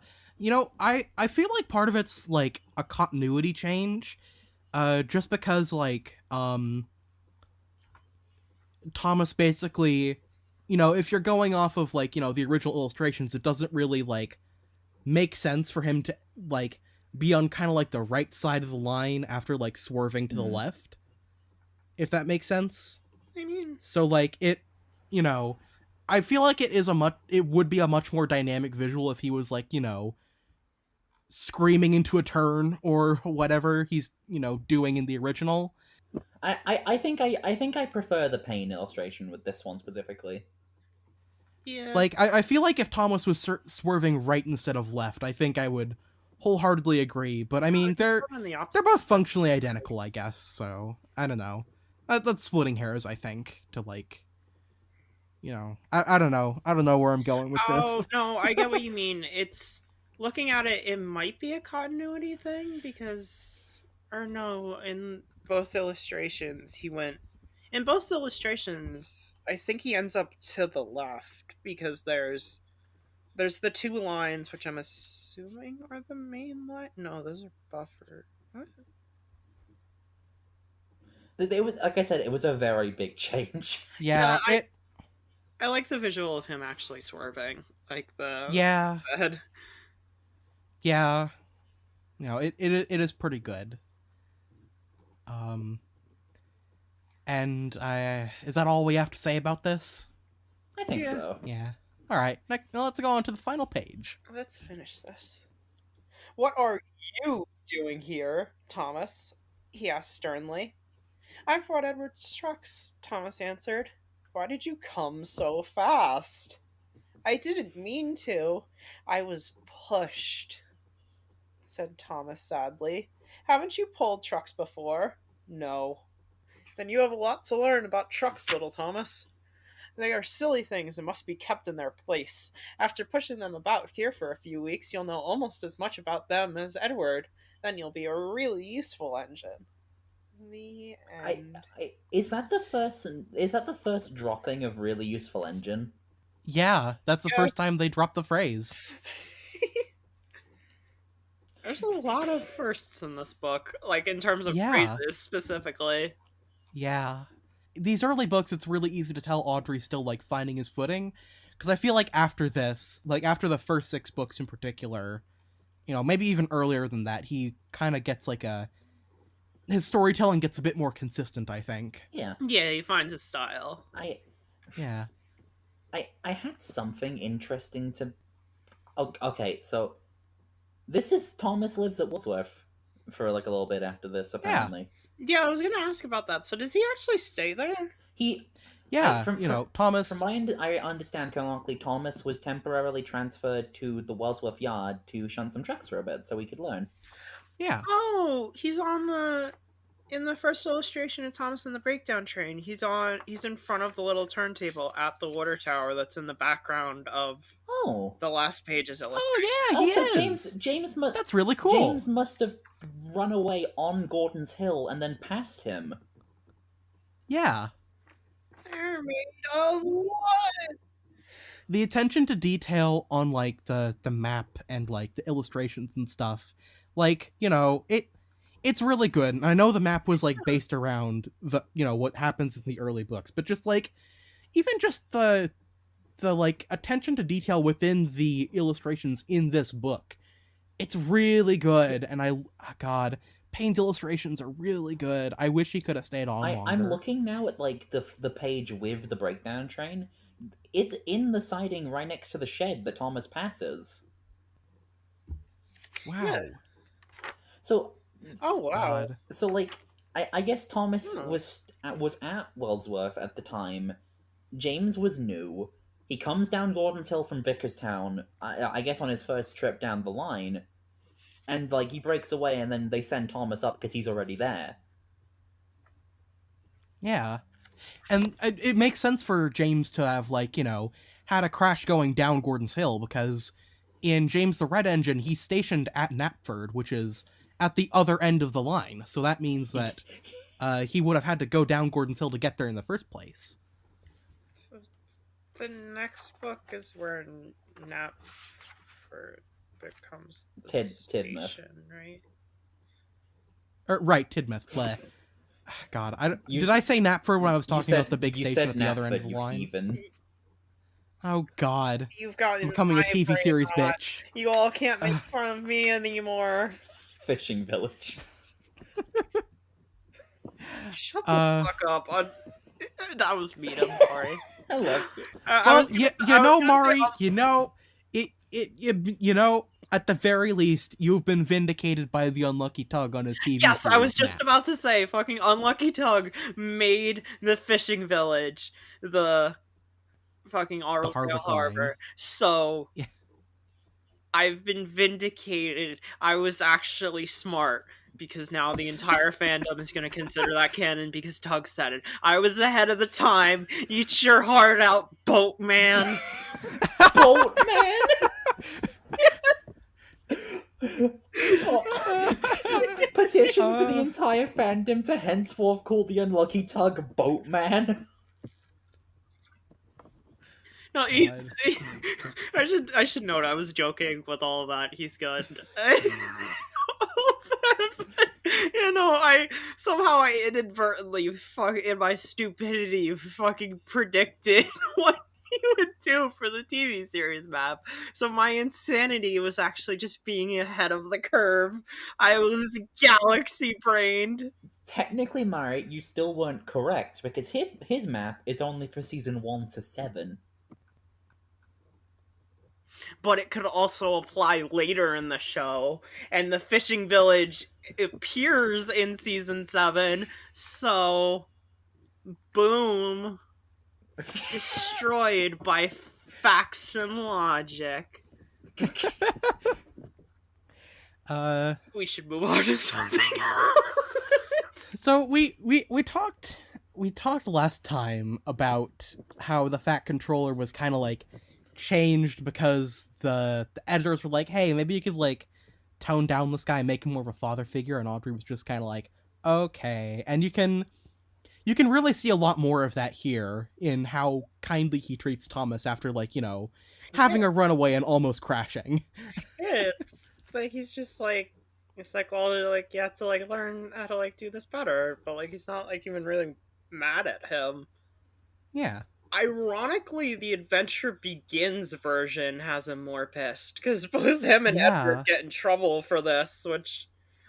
I feel like part of it's like a continuity change. Just because like Thomas basically, if you're going off of like, the original illustrations, it doesn't really like make sense for him to like be on kind of like the right side of the line after like swerving to the left. If that makes sense. I mean, so like I feel like it would be a much more dynamic visual if he was like, screaming into a turn or whatever he's, doing in the original. I think I prefer the Pain illustration with this one specifically. yeah. Like, I feel like if Thomas was swerving right instead of left, I think I would wholeheartedly agree. But I mean, they're both functionally identical, I guess. So I don't know. That's splitting hairs, I think. To like, I don't know. I don't know where I'm going with this. Oh no, I get what you mean. It's looking at it, it might be a continuity thing because, or no, in both illustrations in both illustrations, I think he ends up to the left because there's the two lines, which I'm assuming are the main line. No, those are buffered. What? Like I said, it was a very big change. Yeah, I like the visual of him actually swerving, like the head. Yeah, it is pretty good. And is that all we have to say about this? I think so. Yeah. All right. Now let's go on to the final page. Let's finish this. What are you doing here, Thomas? He asked sternly. I've brought Edward's trucks, Thomas answered. Why did you come so fast? I didn't mean to. I was pushed, said Thomas sadly. Haven't you pulled trucks before? No. Then you have a lot to learn about trucks, little Thomas. They are silly things and must be kept in their place. After pushing them about here for a few weeks, you'll know almost as much about them as Edward. Then you'll be a really useful engine. The I, end. is that the first dropping of really useful engine? Yeah, that's the Yeah. first time they dropped the phrase. There's a lot of firsts in this book, like in terms of Yeah. phrases specifically. Yeah. These early books, it's really easy to tell Audrey's still, like, finding his footing. Because I feel like after this, like, after the first 6 books in particular, you know, maybe even earlier than that, he kind of gets, like, his storytelling gets a bit more consistent, I think. Yeah. Yeah, he finds his style. Yeah. I had something interesting to. Okay, so this is Thomas lives at Wordsworth for like a little bit after this. Apparently, Yeah, I was gonna ask about that. So does he actually stay there? he. Yeah, From Thomas... From I understand canonically, Thomas was temporarily transferred to the Wordsworth yard to shunt some trucks for a bit so he could learn. Yeah. Oh, he's in the first illustration of Thomas and the Breakdown Train. He's in front of the little turntable at the water tower that's in the background of Oh, the last page's illustration. Oh, yeah, also he is! That's really cool! James must have run away on Gordon's Hill and then passed him. Yeah. They're made of what? The attention to detail on, like, the map and, like, the illustrations and stuff, like, it's really good. And I know the map was, like, based around the, what happens in the early books, but just, like, even just the like, attention to detail within the illustrations in this book, it's really good. And God, Payne's illustrations are really good. I wish he could have stayed on longer. I'm looking now at, like, the page with the breakdown train. It's in the siding right next to the shed that Thomas passes. Wow. Yeah. So, oh wow. God. So, like, I guess Thomas was at Wellsworth at the time. James was new. He comes down Gordon's Hill from Vickerstown, I guess on his first trip down the line, and, like, he breaks away, and then they send Thomas up because he's already there. Yeah. And it makes sense for James to have, like, had a crash going down Gordon's Hill, because in James the Red Engine, he's stationed at Knapford, which is at the other end of the line. So that means that he would have had to go down Gordon's Hill to get there in the first place. So the next book is where Knapford becomes the Tidmouth. station, right? Right, Tidmouth. Bleh. God, did I say Knapford when I was talking about the big station at the other end of the line? Heathen. Oh, God. You've got I'm becoming a TV series bitch. You all can't make fun of me anymore. Fishing village. Shut the fuck up. That was mean, I'm sorry. I love you. Mari, at the very least, you've been vindicated by the Unlucky Tug on his TV Yes, series I was just map. about to say, fucking Unlucky Tug made the fishing village the fucking Arlesdale Harbor. So, yeah. I've been vindicated. I was actually smart, because now the entire fandom is going to consider that canon because Tug said it. I was ahead of the time. Eat your heart out, Boatman. Boatman? Petition for the entire fandom to henceforth call the Unlucky Tug Boatman. No, I should note I was joking with all of that. He's good. I inadvertently, in my stupidity, fucking predicted what he would do for the TV series map. So my insanity was actually just being ahead of the curve. I was galaxy brained. Technically, Mari, you still weren't correct, because his map is only for season 1 to 7. But it could also apply later in the show, and the fishing village appears in season 7, so boom, destroyed by facts and logic. We should move on to something else. So we talked last time about how the Fat Controller was kind of like changed because the editors were like, hey, maybe you could like tone down this guy and make him more of a father figure, and Audrey was just kind of like, Okay, and you can really see a lot more of that here in how kindly he treats Thomas after, like, having a runaway and almost crashing. Yeah, it's like he's just like, it's like, well, like you have to like learn how to like do this better, but like he's not like even really mad at him. Yeah. Ironically, the Adventure Begins version has him more pissed because both him and Edward Yeah. get in trouble for this, which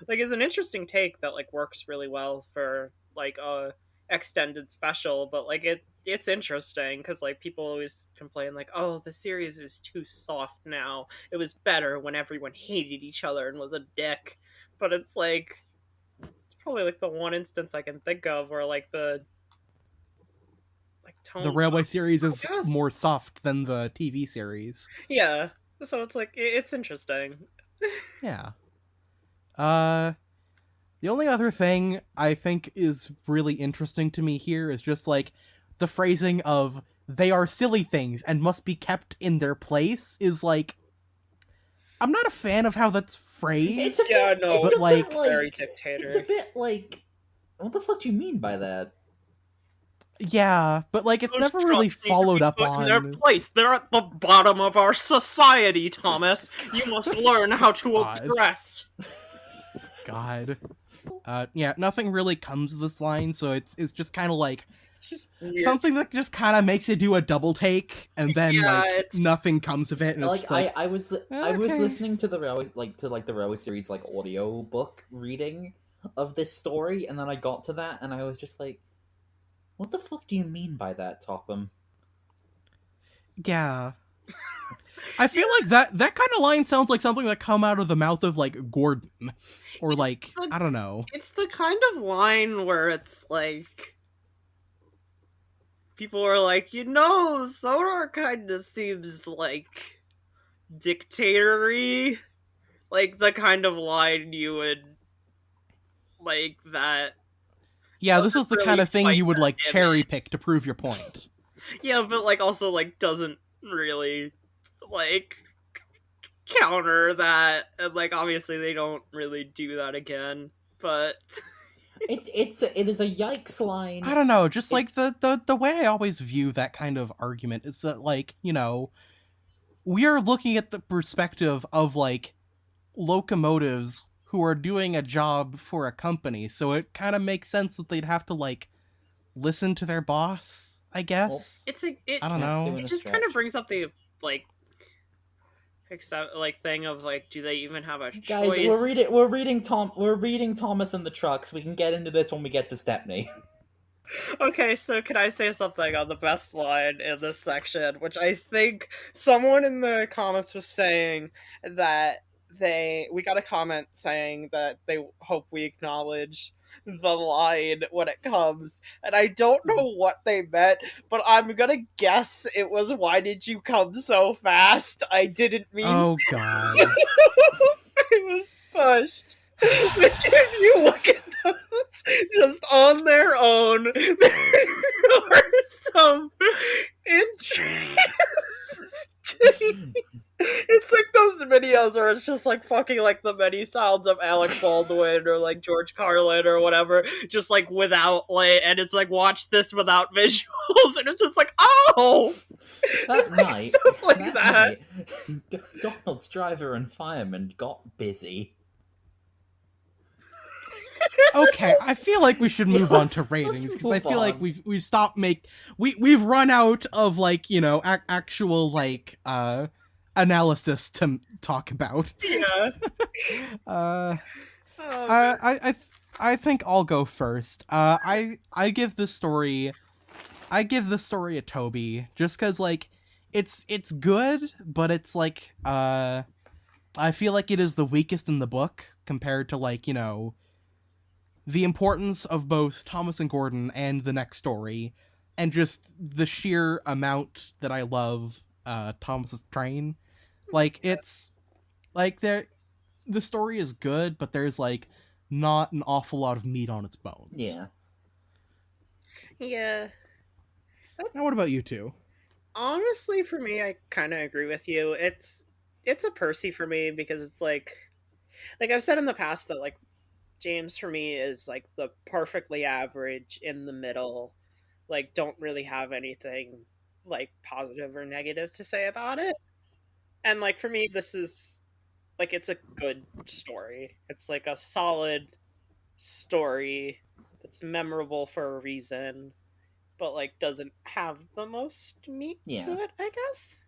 like is an interesting take that like works really well for like a extended special. But like it's interesting because like people always complain like, oh, the series is too soft now. It was better when everyone hated each other and was a dick. But it's like it's probably like the one instance I can think of where like the like The tone. Railway series is Yes. more soft than the TV series. Yeah. So it's like it's interesting. Yeah. Uh the only other thing I think is really interesting to me here is just like the phrasing of they are silly things and must be kept in their place is like I'm not a fan of how that's It's a phrased. Yeah, bit, no, it's but, a like, bit like, very it's a dictator. bit like, what the fuck do you mean by that? Yeah, but like it's Those never really trucks need to followed be up put in their on. place. They're at the bottom of our society, Thomas. You must learn how to God. oppress. God. Yeah, nothing really comes to this line, so it's just kind of like It's just weird. something that just kind of makes you do a double take, and then Yeah, like it's- nothing comes of it, and it's Like just like I was okay. listening to the railway the railway series like audio book reading of this story, and then I got to that, and I was just like, what the fuck do you mean by that, Topham? Yeah. I feel like that kind of line sounds like something that come out of the mouth of like Gordon, or like I don't know. It's the kind of line where it's like people are like, Sodor kind of seems like dictatory, like the kind of line you would like that. Yeah, this is the really kind of thing fight you would that like image. cherry pick to prove your point. Yeah, but like also like doesn't really like counter that, and like obviously they don't really do that again. But It is a yikes line. I don't know, just like the way I always view that kind of argument is that like, we are looking at the perspective of like locomotives who are doing a job for a company, so it kind of makes sense that they'd have to like listen to their boss, I guess. it's a I don't know. it just kind of brings up the like except like thing of like, do they even have a Guys, choice? we're reading Thomas and the Trucks. We can get into this when we get to Stepney. Okay, so can I say something on the best line in this section, which I think someone in the comments was saying that we got a comment saying that they hope we acknowledge the line when it comes, and I don't know what they meant, but I'm gonna guess it was, why did you come so fast? I didn't mean Oh god. I was pushed. Which, if you look at those just on their own, there are some interesting. It's like those videos where it's just like fucking like the many sounds of Alec Baldwin or like George Carlin or whatever, just like without like, and it's like, watch this without visuals, and it's just like, oh, That like, night, stuff like that. night, Donald's driver and fireman got busy. Okay, I feel like we should move on to Let's ratings because I move feel like on. we've stopped we've run out of like actual like analysis to talk about. Yeah. Uh, Oh, man. I think I'll go first. I give this story a Toby just because like it's good, but it's like I feel like it is the weakest in the book compared to like the importance of both Thomas and Gordon and the next story, and just the sheer amount that I love Thomas's train. Like it's like the story is good, but there's like not an awful lot of meat on its bones. Yeah. Yeah. Now, what about you two? Honestly, for me, I kind of agree with you. It's a Percy for me because it's like I've said in the past that like James for me is like the perfectly average in the middle. Like, don't really have anything like positive or negative to say about it. And like for me, this is like it's a good story. It's like a solid story that's memorable for a reason, but like doesn't have the most meat to Yeah. it, I guess.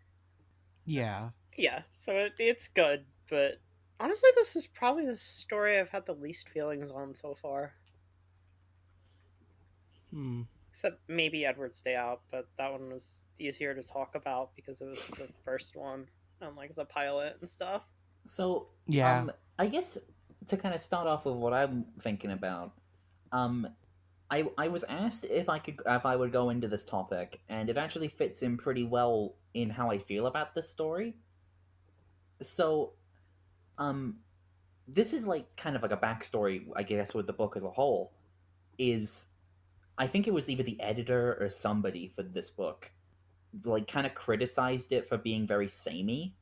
Yeah. Yeah, so it's good, but honestly, this is probably the story I've had the least feelings on so far. Hmm. Except maybe Edward's Day Out, but that one was easier to talk about because it was the first one and like the pilot and stuff. So, Yeah. I guess to kind of start off with what I'm thinking about, um, I was asked if I would go into this topic, and it actually fits in pretty well in how I feel about this story. So, um, this is like kind of like a backstory, I guess, with the book as a whole. Is I think it was either the editor or somebody for this book, like, kind of criticized it for being very samey.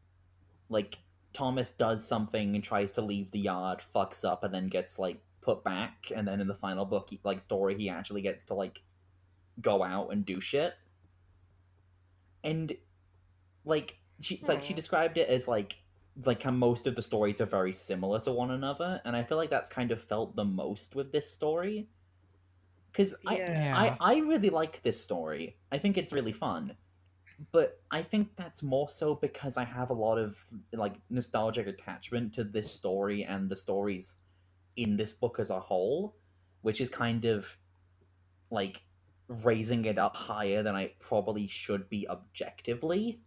Like, Thomas does something and tries to leave the yard, fucks up, and then gets like put back, and then in the final book, story, he actually gets to like go out and do shit. And like she described it as like how most of the stories are very similar to one another, and I feel like that's kind of felt the most with this story. Because Yeah. Yeah. I really like this story. I think it's really fun. But I think that's more so because I have a lot of like nostalgic attachment to this story and the stories in this book as a whole, which is kind of like raising it up higher than I probably should be objectively.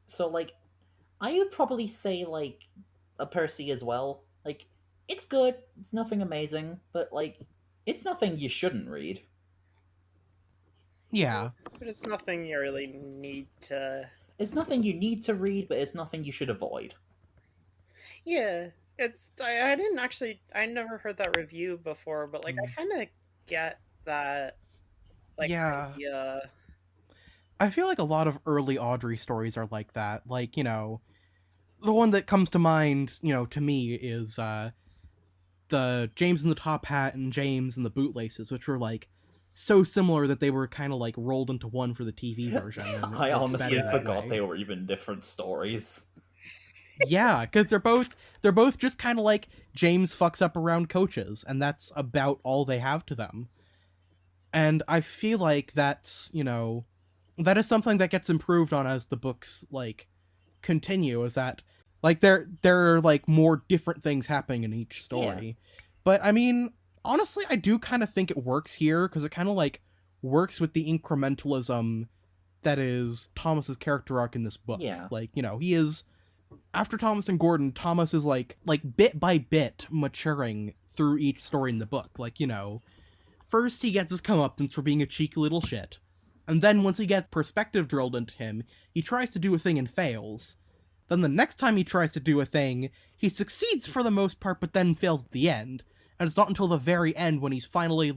So like I would probably say like a Percy as well. Like it's good, it's nothing amazing, but like it's nothing you shouldn't read. Yeah. But it's nothing you really need to. It's nothing you need to read, but it's nothing you should avoid. Yeah, it's. I didn't actually. I never heard that review before, but like Hmm. I kind of get that like Yeah. idea. I feel like a lot of early Audrey stories are like that. Like, the one that comes to mind, to me is the James in the Top Hat and James and the Bootlaces, which were like so similar that they were kind of like rolled into one for the TV version, and it I works honestly better that forgot way. they were even different stories. Yeah, because they're both just kind of like James fucks up around coaches, and that's about all they have to them. And I feel like that is something that gets improved on as the books like continue. Is that like there are like more different things happening in each Yeah. story. But I mean, honestly, I do kind of think it works here because it kind of like works with the incrementalism that is Thomas's character arc in this book. Yeah. Like, he is after Thomas and Gordon, Thomas is like bit by bit maturing through each story in the book. Like, first he gets his comeuppance for being a cheeky little shit. And then once he gets perspective drilled into him, he tries to do a thing and fails. Then the next time he tries to do a thing, he succeeds for the most part, but then fails at the end. And it's not until the very end when he's finally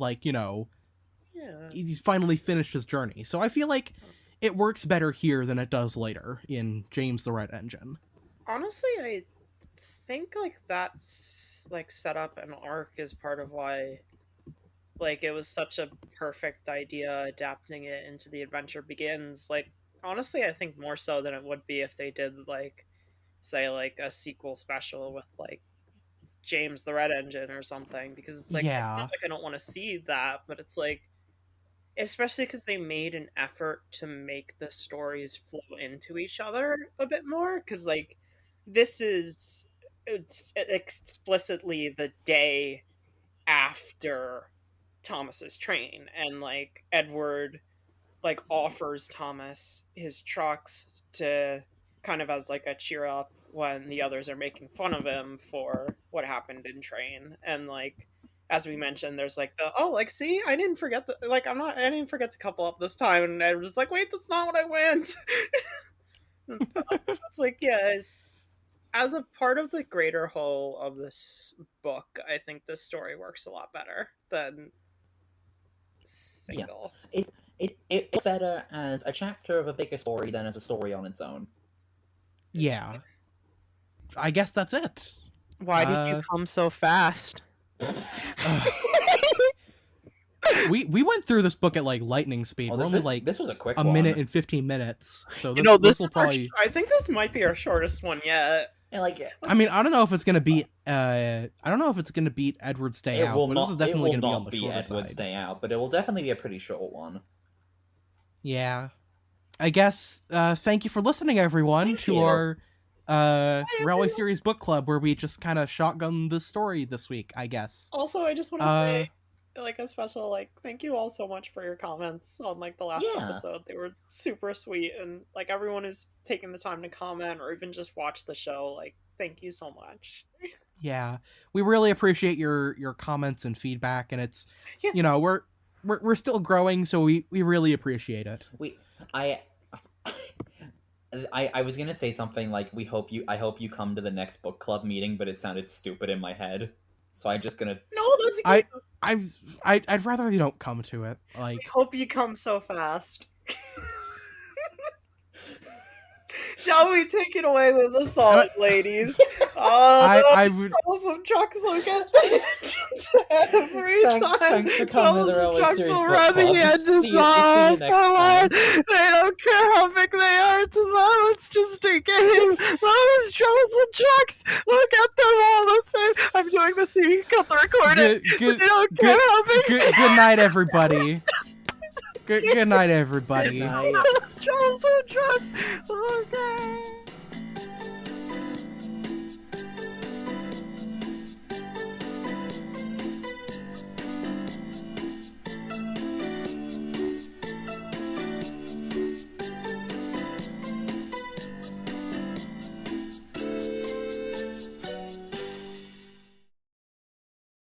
Yeah. he's finally finished his journey. So I feel like it works better here than it does later in James the Red Engine. Honestly, I think like that's like set up an arc is part of why like it was such a perfect idea adapting it into The Adventure Begins. Like honestly, I think more so than it would be if they did like say like a sequel special with like James the Red Engine or something because it's like it's not Yeah. like I don't want to see that, but it's like especially because they made an effort to make the stories flow into each other a bit more because like this is it's explicitly the day after Thomas's train and like Edward like offers Thomas his trucks to kind of as like a cheer up when the others are making fun of him for what happened in train and like as we mentioned there's like the oh like see I didn't forget the like I didn't forget to couple up this time and I was just like wait that's not what I went and stuff. It's like yeah as a part of the greater whole of this book I think this story works a lot better than Yeah. single. It's better as a chapter of a bigger story than as a story on its own. Yeah. I guess that's it. Why did you come so fast? We went through this book at like lightning speed. Oh, We're only this was a quick a one. minute and 15 minutes. So You know, this this will is probably. I think this might be our shortest one yet. And like, I mean, I don't know if it's gonna beat. I don't know if it's gonna beat Edward's Day it Out, will but not. this is definitely It will gonna be not on the be shorter Edward's side. Day Out, but it will definitely be a pretty short one. Yeah, I guess. Thank you for listening, everyone, Thank to you. our Railway Series book club, where we just kind of shotgun this story this week. I guess. Also, I just want to say, like, a special, like, thank you all so much for your comments on, like, the last Yeah. episode. They were super sweet, and, like, everyone who's taking the time to comment or even just watch the show, like, thank you so much. Yeah, we really appreciate your comments and feedback, and it's Yeah. you know we're still growing, so we really appreciate it. I was gonna say something like I hope you come to the next book club meeting, but it sounded stupid in my head, so I'm just gonna. No, that's good. I'd rather you don't come to it. Like, I hope you come so fast. Shall we take it away with a song, ladies? I would. Troublesome trucks will get every Thanks time. for coming to the Railway Trucks Series will book run club. the edges See you off next time. line. They don't care how big they are to them. It's just a game. Those troublesome trucks, look at them all the same. I'm doing this so you can cut the recording. Good They don't care how big good night, everybody. Good night, everybody. Good night. those troublesome trucks. Okay.